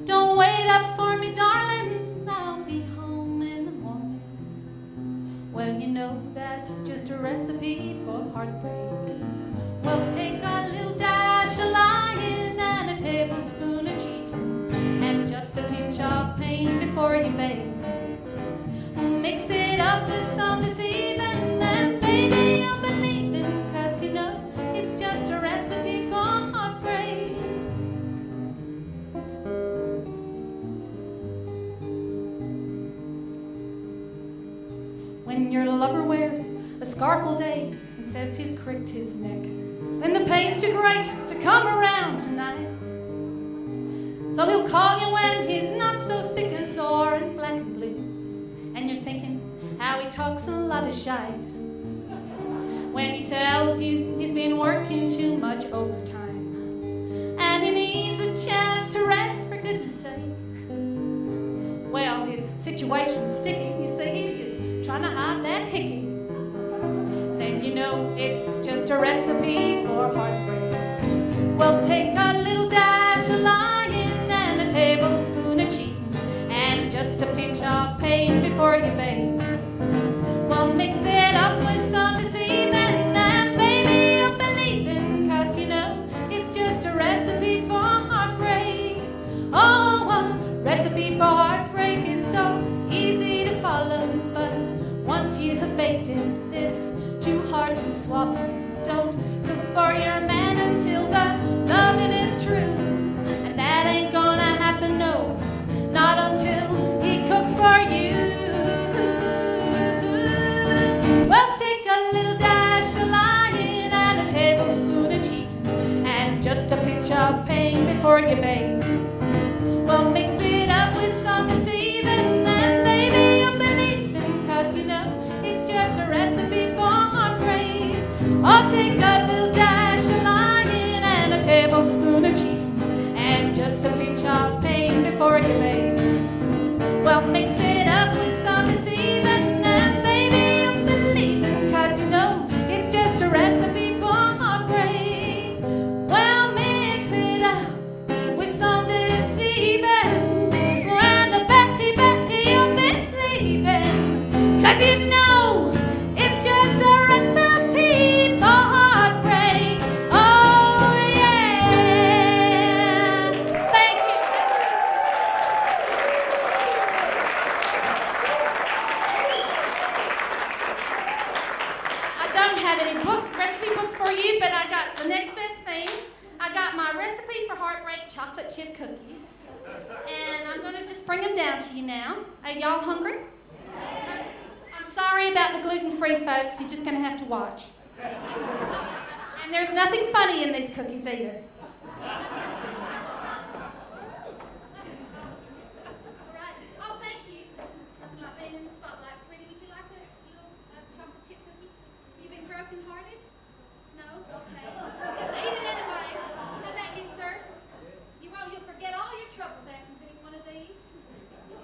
A: Don't wait up for me, darling, I'll be home in the morning. Well, you know that's just a recipe for heartbreak. Well, take a little dash of lying and a tablespoon of cheating and just a pinch of pain before you bathe. Mix it up with some deceiving and baby, you'll believe it, 'cause you know it's just a recipe for heartbreak. When your lover wears a scarf all day and says he's cricked his neck, and the pain's too great to come around tonight, so he'll call you when he's not so sick and sore and black and blue, and you're thinking how he talks a lot of shite when he tells you he's been working too much overtime and he needs a chance to rest, for goodness sake. Well, his situation's sticky, you see, he's just trying to hide that hickey. Then you know it's just a recipe for heartbreak. Well, take a little dash of lying and a tablespoon of cheating and just a pinch of pain before you bathe. Well, mix it up with some deceiving and baby, you'll believe it, 'cause you know it's just a recipe for heartbreak. Oh, a recipe for heartbreak is so easy to follow, but once you have baked it, it's too hard to swallow. Don't cook for your man until the loving is true, and that ain't gonna happen, no, not until he cooks for you. Well, take a little dash of lying and a tablespoon of cheating and just a pinch of pain before you bathe. Well, mix it up with some deceiving and baby, you'll believe him, 'cause you know it's just a recipe for heartbreak. I'll take a little dash of lying and a tablespoon of cheating and just a pinch of pain before you bathe. Well, mix it up with some deceiving and baby, you'll believe it, 'cause you know it's just a recipe for heartbreak. Well, mix it up with some deceiving and a baby, you'll believe it, 'cause you know it's just a recipe for heartbreak. Oh yeah. Thank you. I don't have any recipe books for you, but I got the next best thing. I got my recipe for heartbreak chocolate chip cookies, and I'm going to just bring them down to you now. Are y'all hungry? I'm sorry about the gluten-free folks. You're just going to have to watch. And there's nothing funny in these cookies either. Oh, thank you. Nothing like being in the spotlight. Sweetie, would you like a little chocolate chip cookie? You've been broken-hearted? No? Okay. Just eat it anyway. How about you, sir? You won't. You'll forget all your troubles after eating one of these.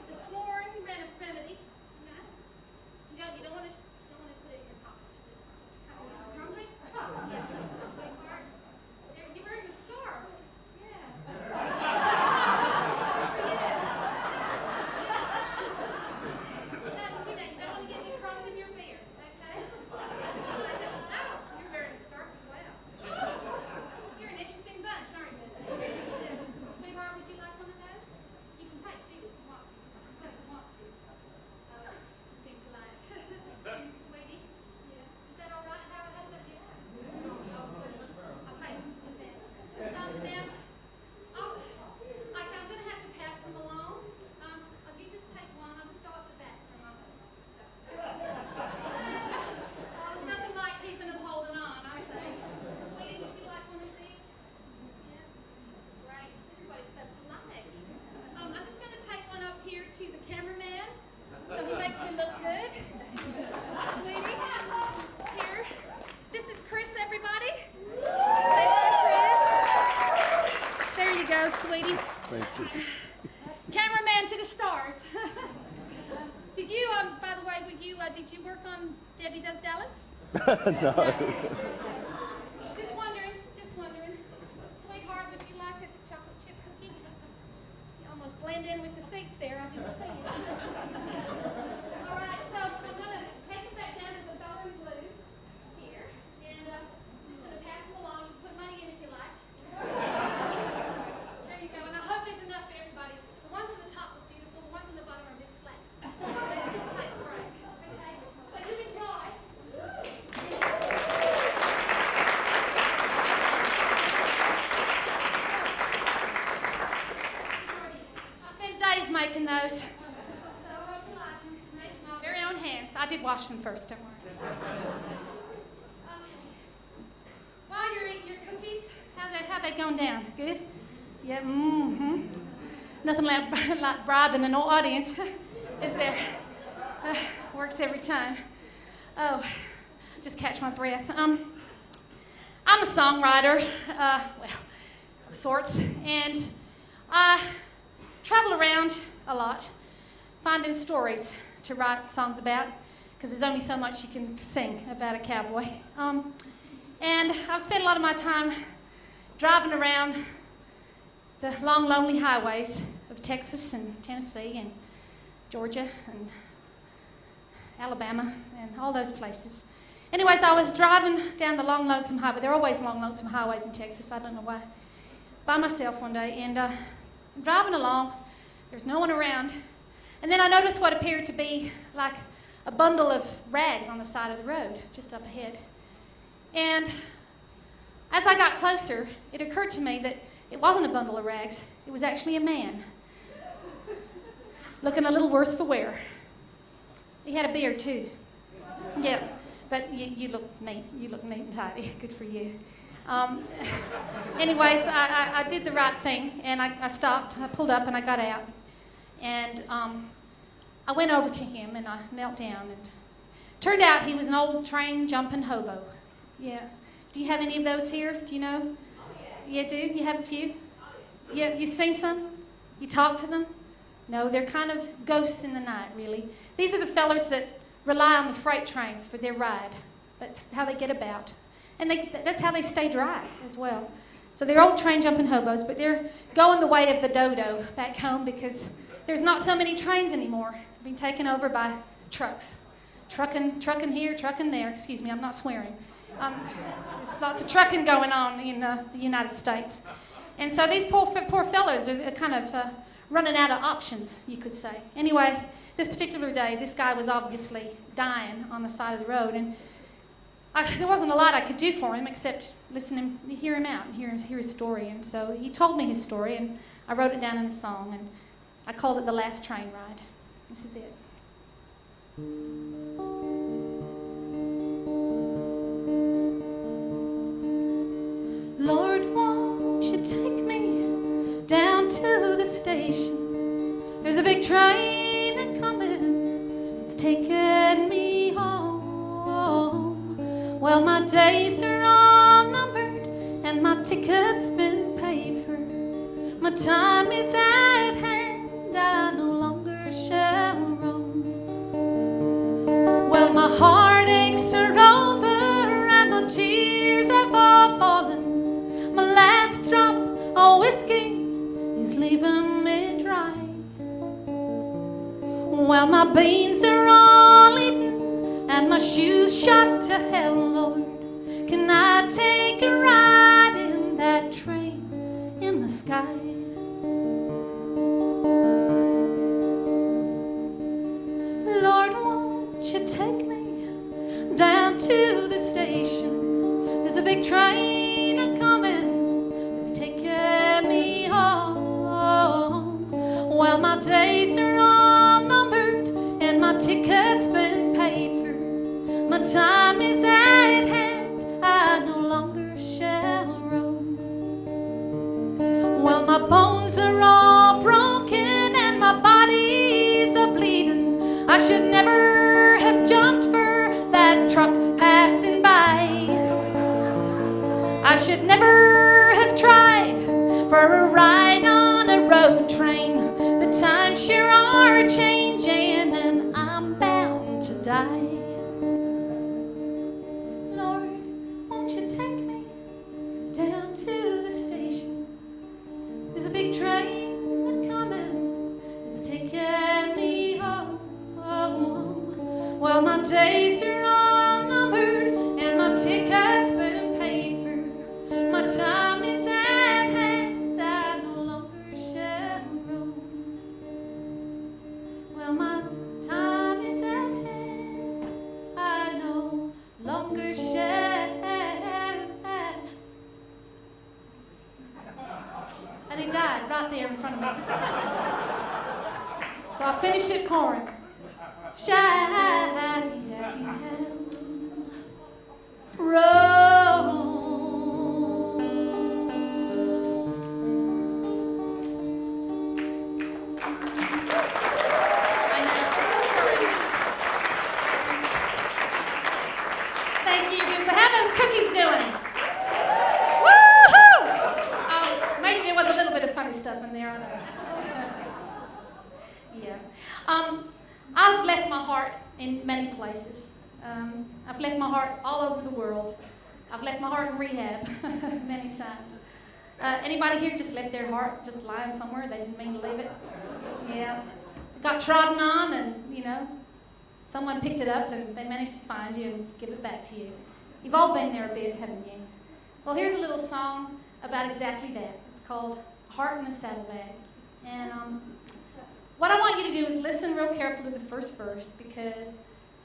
A: It's a sworn remedy. Nice. You don't want to put it in your pocket. Is it crumbly? Yeah. Sweetheart. You're wearing a scarf. Yeah. You don't want to get any crumbs in your beard, okay? No, you're
C: Thank you.
A: Cameraman to the stars. Did you, by the way, did you work on Debbie Does Dallas?
C: No.
A: Just wondering. Sweetheart, would you like a chocolate chip cookie? You almost blend in with the seats there. I didn't see it. All right, so I'm going to take it back down to the dark blue here, and I'm just going to pass them along. You can put money in if you like. There you go, and I hope there's enough for everybody. The ones on the top look beautiful, the ones on the bottom are a bit flat. They still taste great, okay? So you enjoy. I spent days making those. So I hope you like them. Made with my very own hands. I did wash them first, don't worry. Okay. While you're eating your cookies, how they going down? Good? Yeah, Nothing like bribing an audience, is there? Works every time. Oh, just catch my breath. I'm a songwriter, well, of sorts, and I travel around a lot, finding stories to write songs about, because there's only so much you can sing about a cowboy. And I've spent a lot of my time driving around the long, lonely highways of Texas and Tennessee and Georgia and Alabama and all those places. Anyways, I was driving down the long, lonesome highway. There are always long, lonesome highways in Texas. I don't know why. By myself one day, and I'm driving along. There's no one around. And then I noticed what appeared to be like a bundle of rags on the side of the road, just up ahead. And as I got closer, it occurred to me that it wasn't a bundle of rags. It was actually a man, looking a little worse for wear. He had a beard, too. Yeah, but you look neat. You look neat and tidy. Good for you. Anyways, I did the right thing, and I stopped. I pulled up, and I got out. And I went over to him, and I knelt down. And turned out he was an old train-jumping hobo. Yeah. Do you have any of those here? Do you know? Yeah, do? You have a few? Yeah, you seen some? You talked to them? No, they're kind of ghosts in the night, really. These are the fellers that rely on the freight trains for their ride. That's how they get about. And that's how they stay dry as well. So they're old train-jumping hobos, but they're going the way of the dodo back home because there's not so many trains anymore. Being taken over by trucks. Trucking here, trucking there. Excuse me, I'm not swearing. There's lots of trucking going on in the United States. And so these poor fellows are kind of running out of options, you could say. Anyway, this particular day, this guy was obviously dying on the side of the road. And there wasn't a lot I could do for him except hear him out and hear his story. And so he told me his story, and I wrote it down in a song, and I called it The Last Train Ride. This is it. Lord, won't you take me down to the station? There's a big train a-coming that's taking me home. Well, my days are all numbered and my ticket's been paid for. My time is at hand, I no longer shall roam. Well, my heartaches are over and my tears have all fallen. My last drop of whiskey is leaving me dry. Well, my beans are all eaten and my shoes shot to hell, Lord. Can I take a ride in that train in the sky? Lord, won't you take me down to the station? There's a big train a-coming that's taking me home. Well, my days are all numbered and my ticket's been paid for. My time is at hand, I no longer shall roam. Well, my bones are all broken and my body's a-bleeding. I should never have jumped for that truck passing by. I should never have tried for a ride on a road train, the times sure are changing, and I'm bound to die. Lord, won't you take me down to the station? There's a big train coming that's taking me home. Well, my days are all numbered and my ticket's been paid for. My time is at hand, I no longer shall roam. Well, my time is at hand, I no longer shall. And he died right there in front of me. So I finished it for him. Shall roll. I know. Thank you. But how are those cookies doing? Woo-hoo! Maybe there was a little bit of funny stuff in there. I know. Yeah. I've left my heart in many places. I've left my heart all over the world. I've left my heart in rehab many times. Anybody here just left their heart just lying somewhere? They didn't mean to leave it? Yeah. Got trodden on and, you know, someone picked it up and they managed to find you and give it back to you. You've all been there a bit, haven't you? Well, here's a little song about exactly that. It's called Heart in a Saddlebag. And what I want you to do is listen real carefully to the first verse, because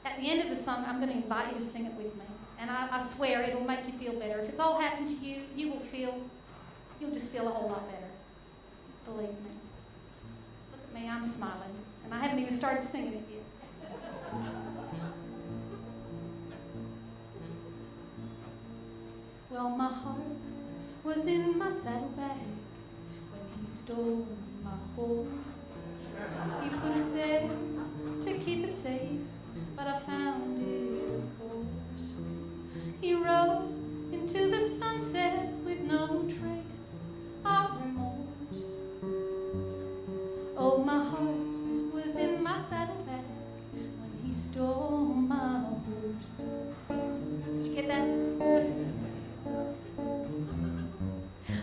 A: at the end of the song, I'm going to invite you to sing it with me. And I swear it'll make you feel better. If it's all happened to you, you'll just feel a whole lot better. Believe me. Look at me, I'm smiling. And I haven't even started singing it yet. Well, my heart was in my saddlebag when he stole my horse. He put it there to keep it safe, but I found it, of course. He rode into the sunset with no trace of remorse. Oh, my heart was in my saddlebag when he stole my horse. Did you get that?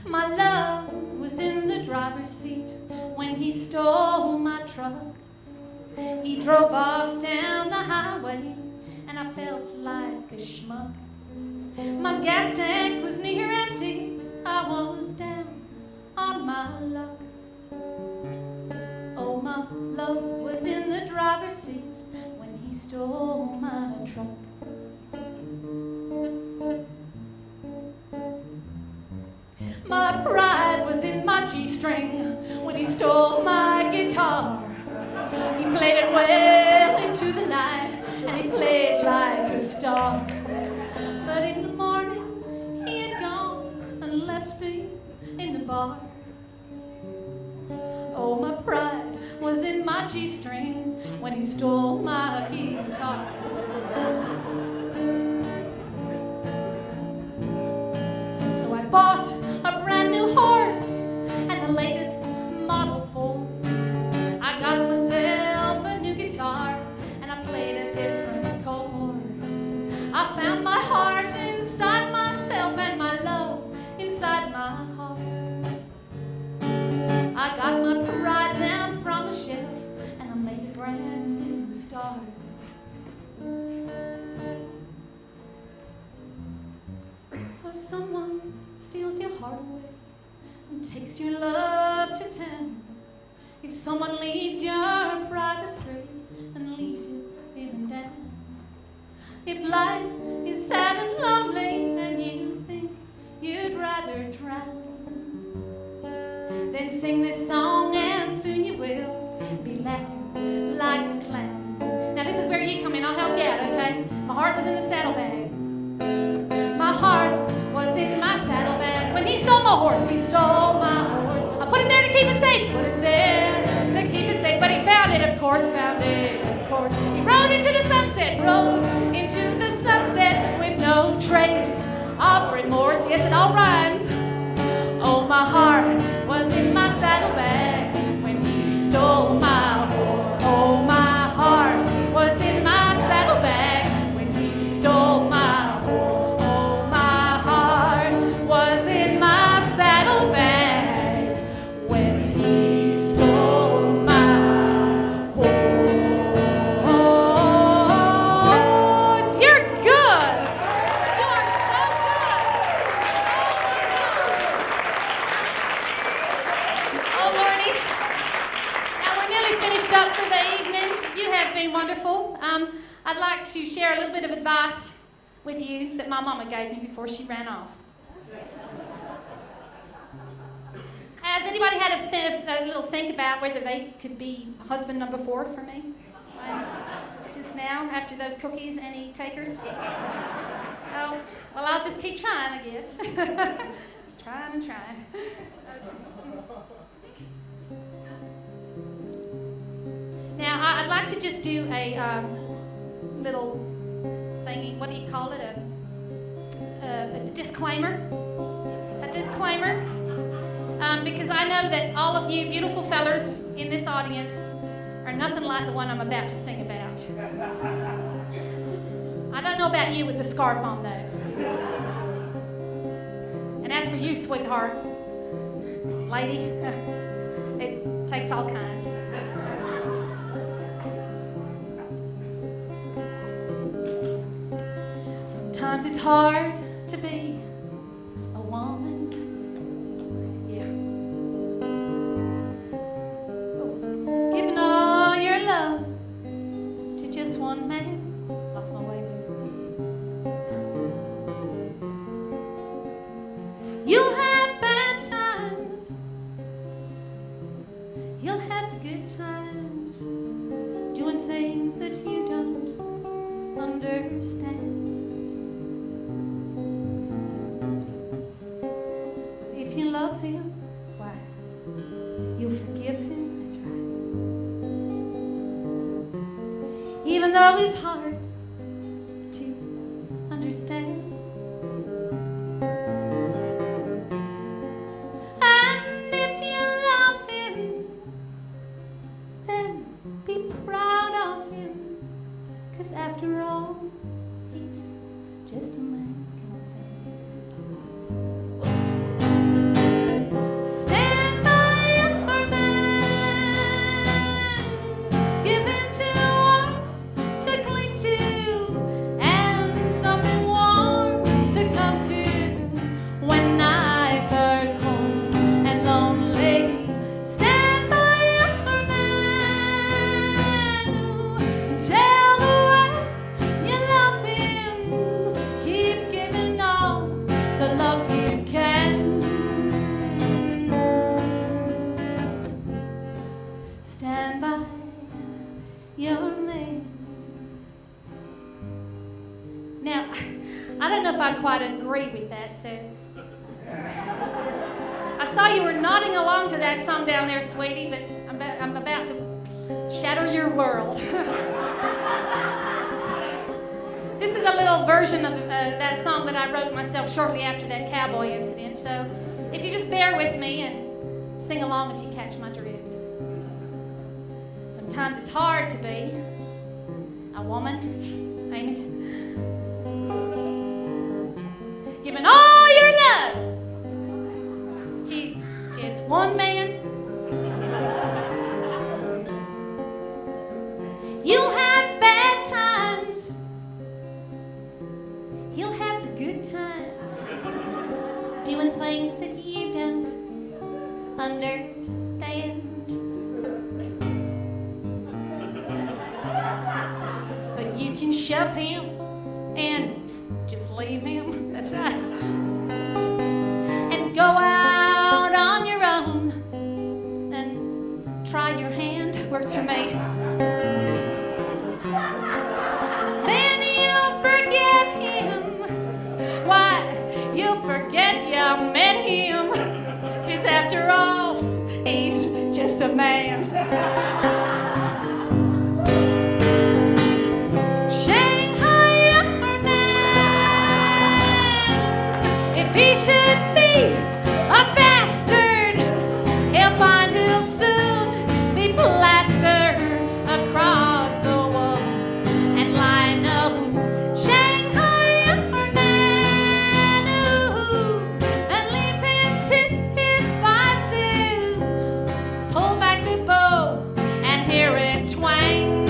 A: My love was in the driver's seat when he stole my truck. He drove off down the highway and I felt like a schmuck. My gas tank was near empty, I was down on my luck. Oh, my love was in the driver's seat when he stole my truck. My pride was in my G-string when he stole my guitar. He played it well into the night and he played like a star. But in the morning he had gone and left me in the bar. Oh, my pride was in my G-string when he stole my guitar. So I bought a brand new horse and the latest Model 4. I got myself a new guitar and I played a different chord. I found my heart inside myself and my love inside my heart. I got my pride down from the shelf and I made a brand new start. So if someone steals your heart away and takes your love to town, if someone leads your pride astray and leaves you feeling down, if life is sad and lonely and you think you'd rather drown, then sing this song and soon you will be laughing like a clown. Now this is where you come in, I'll help you out, okay? My heart was in the saddlebag. My heart was in my saddlebag when he stole my horse, he stole my horse. I put it there to keep it safe, put it there to keep it safe, but he found it, of course, found it, of course. He rode into the sunset, rode into the sunset with no trace of remorse. Yes, it all rhymes. Oh, my heart was in my saddlebag with you that my mama gave me before she ran off. Has anybody had a little think about whether they could be husband number 4 for me? Just now, after those cookies, any takers? Oh, well, I'll just keep trying, I guess. Just trying and trying. Now, I'd like to just do a little thingy, what do you call it? A disclaimer. A disclaimer. Because I know that all of you beautiful fellers in this audience are nothing like the one I'm about to sing about. I don't know about you with the scarf on, though. And as for you, sweetheart, lady, it takes all kinds. Sometimes it's hard to be a woman. Yeah. Oh. Giving all your love to just one man. Lost my way there. You'll have bad times. You'll have the good times. Doing things that you don't understand. If you love him, why, you'll forgive him, that's right. Even though it's hard to understand. And if you love him, then be proud of him. 'Cause after all, he's just a man. Come on, sing. I quite agree with that, so I saw you were nodding along to that song down there, sweetie, but I'm about to shatter your world. This is a little version of that song that I wrote myself shortly after that cowboy incident, so if you just bear with me and sing along if you catch my drift. Sometimes it's hard to be a woman, ain't it? Giving all your love to just one man. You'll have bad times. You'll have the good times. Doing things that you don't understand. But you can shove him and just leave him, that's right. And go out on your own and try your hand, works for me. Then you'll forget him. Why, you'll forget you met him. 'Cause after all, he's just a man. He should be a bastard. He'll find he'll soon be plastered across the walls and line up Shanghai or man, and leave him to his vices. Pull back the bow and hear it twang.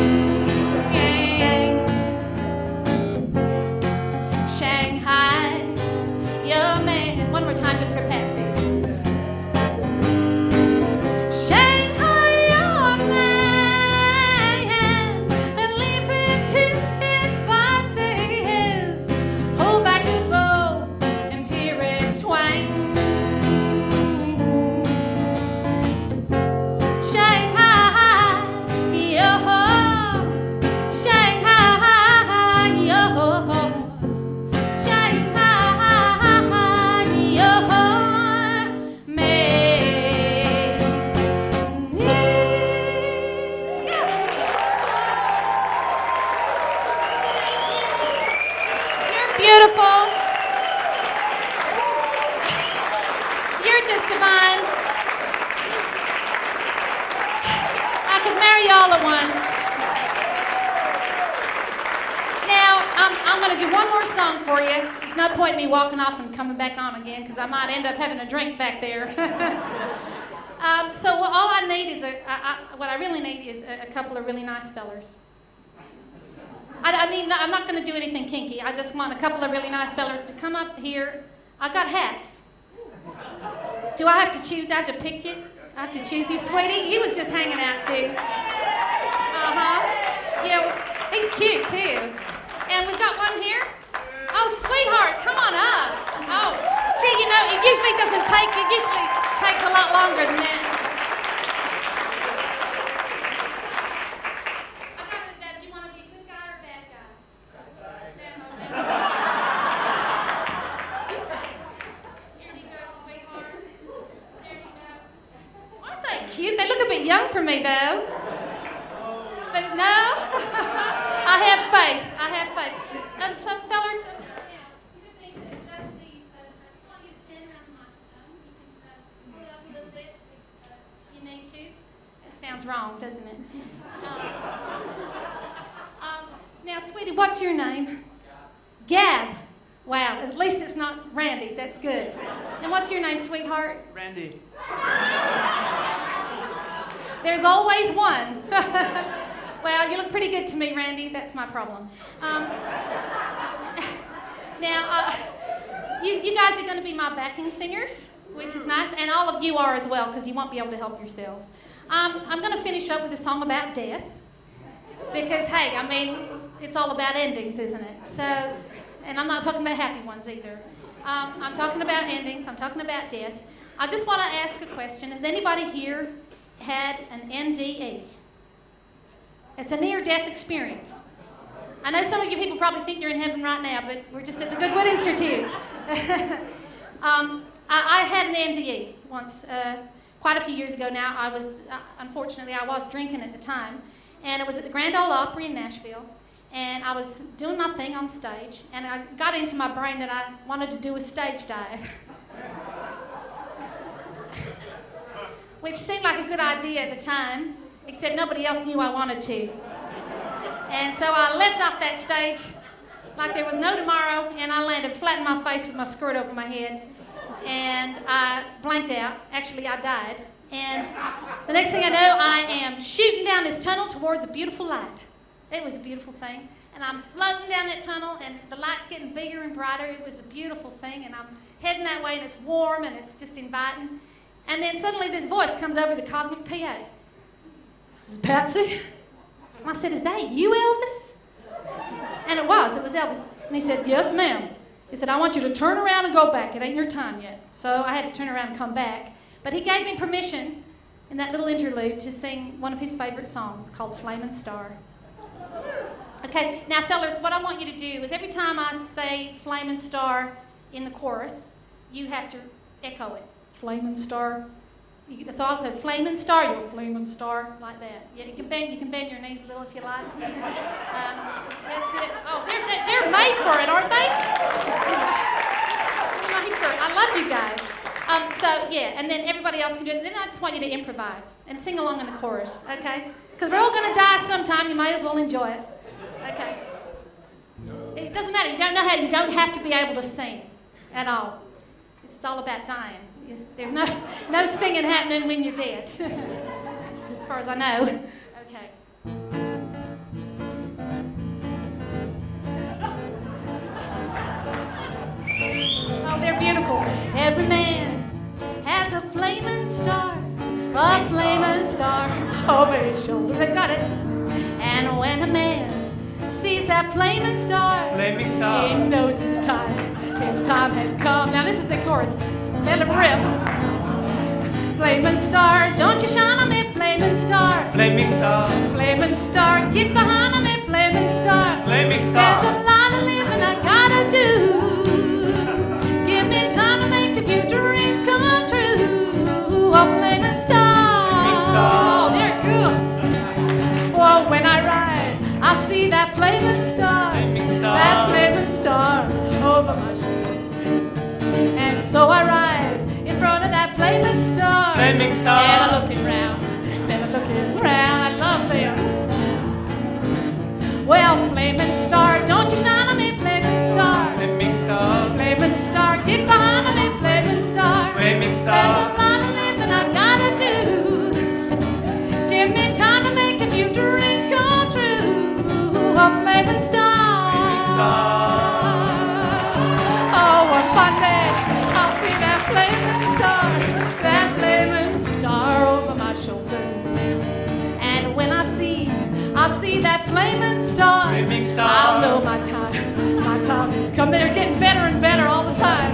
A: Shanghai, your man. One more time just for Patsy. Shanghai, your man, and leave him to his vices. beautiful. You're just divine. I could marry you all at once. Now, I'm going to do one more song for you. It's no point in me walking off and coming back on again because I might end up having a drink back there. So all I need is what I really need is a couple of really nice fellers. I mean, I'm not going to do anything kinky. I just want a couple of really nice fellers to come up here. I got hats. Do I have to choose? I have to pick you? I have to choose you, sweetie? He was just hanging out too. Yeah, he's cute too. And we've got one here. Oh, sweetheart, come on up. Oh, gee, you know, it usually takes a lot longer than that. Do you want to be a good guy or a bad guy? Here you go, sweetheart. There you go. Aren't they cute? They look a bit young for me, though. But no, I have faith. I have faith. And some fellers, you just need to adjust these. I just want you to stand around the microphone. You can pull it up a little bit if you need to. It sounds wrong, doesn't it? Now, sweetie, what's your name? Gab. Wow, at least it's not Randy. That's good. And what's your name, sweetheart?
C: Randy.
A: There's always one. Well, you look pretty good to me, Randy. That's my problem. Now, you guys are going to be my backing singers, which is nice, and all of you are as well, because you won't be able to help yourselves. I'm going to finish up with a song about death, because, hey, I mean, it's all about endings, isn't it? So, and I'm not talking about happy ones either. I'm talking about endings. I'm talking about death. I just want to ask a question. Has anybody here had an NDE? It's a near-death experience. I know some of you people probably think you're in heaven right now, but we're just at the Goodwood Institute. I had an NDE once, quite a few years ago now. Unfortunately, I was drinking at the time, and it was at the Grand Ole Opry in Nashville, and I was doing my thing on stage, and I got into my brain that I wanted to do a stage dive. Which seemed like a good idea at the time, except nobody else knew I wanted to. And so I leapt off that stage like there was no tomorrow, and I landed flat in my face with my skirt over my head, and I blanked out. Actually, I died. And the next thing I know, I am shooting down this tunnel towards a beautiful light. It was a beautiful thing. And I'm floating down that tunnel, and the light's getting bigger and brighter. It was a beautiful thing, and I'm heading that way, and it's warm, and it's just inviting. And then suddenly this voice comes over the cosmic PA. This is Patsy. And I said, is that you, Elvis? And it was Elvis. And he said, yes, ma'am. He said, I want you to turn around and go back. It ain't your time yet. So I had to turn around and come back. But he gave me permission in that little interlude to sing one of his favorite songs called Flamin' Star. Okay, now fellas, what I want you to do is every time I say Flamin' Star in the chorus, you have to echo it. Flamin' Star. So I'll say Flamin' Star, you're Flamin' Star, like that. Yeah, you can bend your knees a little if you like. That's it. Oh, they're made for it, aren't they? Made for it. I love you guys. So yeah, and then everybody else can do it. Then I just want you to improvise and sing along in the chorus, okay? Because we're all going to die sometime. You might as well enjoy it. Okay. It doesn't matter. You don't have to be able to sing at all. It's all about dying. There's no singing happening when you're dead, as far as I know. Okay. Oh, they're beautiful. Every man has a flaming star over his shoulder. They got it. And when a man sees that flaming star, he knows it's time. His time has come. Now this is the chorus. Let it rip. Flaming star, don't you shine on me, flaming star.
C: Flaming star.
A: Flaming star, get behind on me, flaming star.
C: Flaming star.
A: There's a lot of living I gotta do. Give me time to make a few dreams come true. Oh, flaming star.
C: Flaming star.
A: Oh, they're good. Oh, when I ride, I see that flaming star.
C: Flaming star.
A: That flaming star over my shoulder. And so I ride in front of that flaming star.
B: Flaming star.
A: Never looking round, never looking round. I love them. Well, flaming star, don't you shine on me, flaming star.
B: Flaming star.
A: Flaming star, get behind me, flaming star.
B: Flaming
A: There's
B: star.
A: a lot of living I gotta do. Give me time to make a few dreams come true. A flaming star.
B: Flaming star.
A: Oh, one fine day I'll see that flaming star over my shoulder. And when I'll see that flaming star.
B: Flaming star.
A: I'll know my time has come. They're getting better and better all the time.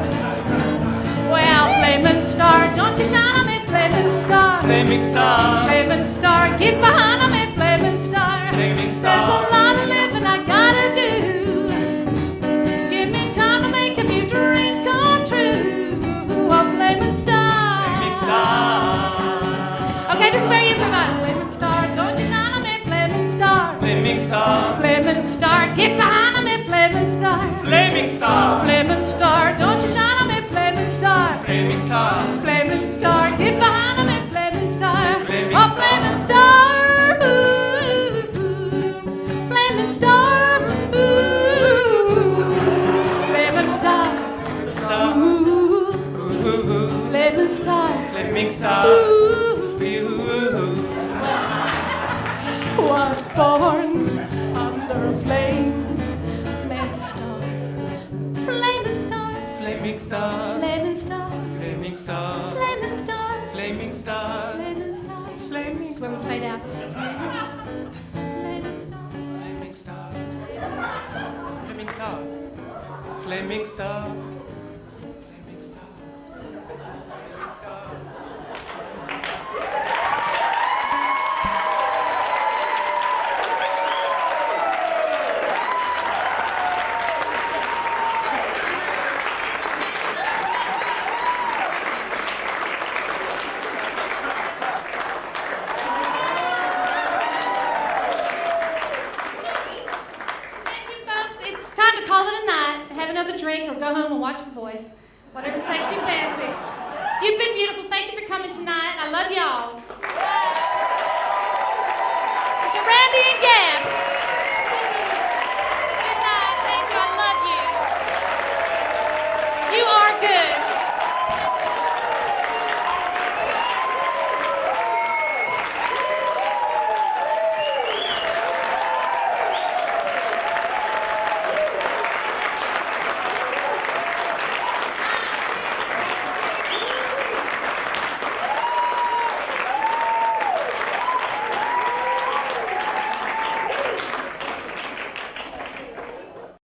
A: Well, flaming star, don't you shine on me, flaming star.
B: Flaming star.
A: Flaming star, get behind me, flaming star.
B: Flaming
A: There's
B: star.
A: a lot of living I gotta do. Give me time to make a few dreams come true. A flaming star.
B: Flaming star.
A: Okay, this is very improvised. Flaming star, don't you shine on me, flaming star.
B: Flaming star.
A: Flaming star, get behind me, flaming star.
B: Flaming star.
A: Flaming star, don't you shine on me, flaming star.
B: Flaming star.
A: Flaming star, get behind me, flaming star.
B: Flaming
A: Oh,
B: star.
A: flaming star. Ooh, flaming star. Ooh, flaming star.
B: Star.
A: Ooh,
B: Ooh.
A: flaming star.
B: Flaming star.
A: Ooh,
B: Ooh.
A: was born under a flaming star. Flaming star.
B: Flaming star.
A: Flaming star.
B: Flaming star.
A: Flaming star.
B: Flaming star.
A: Flaming star.
B: Flaming
A: That's where we fade out. Flaming star.
B: Flaming star. Flaming star. Flaming star. Flaming star. Flaming star.
A: Thank you, folks. It's time to call it a night. Have another drink or go home and watch The Voice. Whatever takes your fancy. You've been beautiful. Thank you for coming tonight. I love y'all. And to Randy and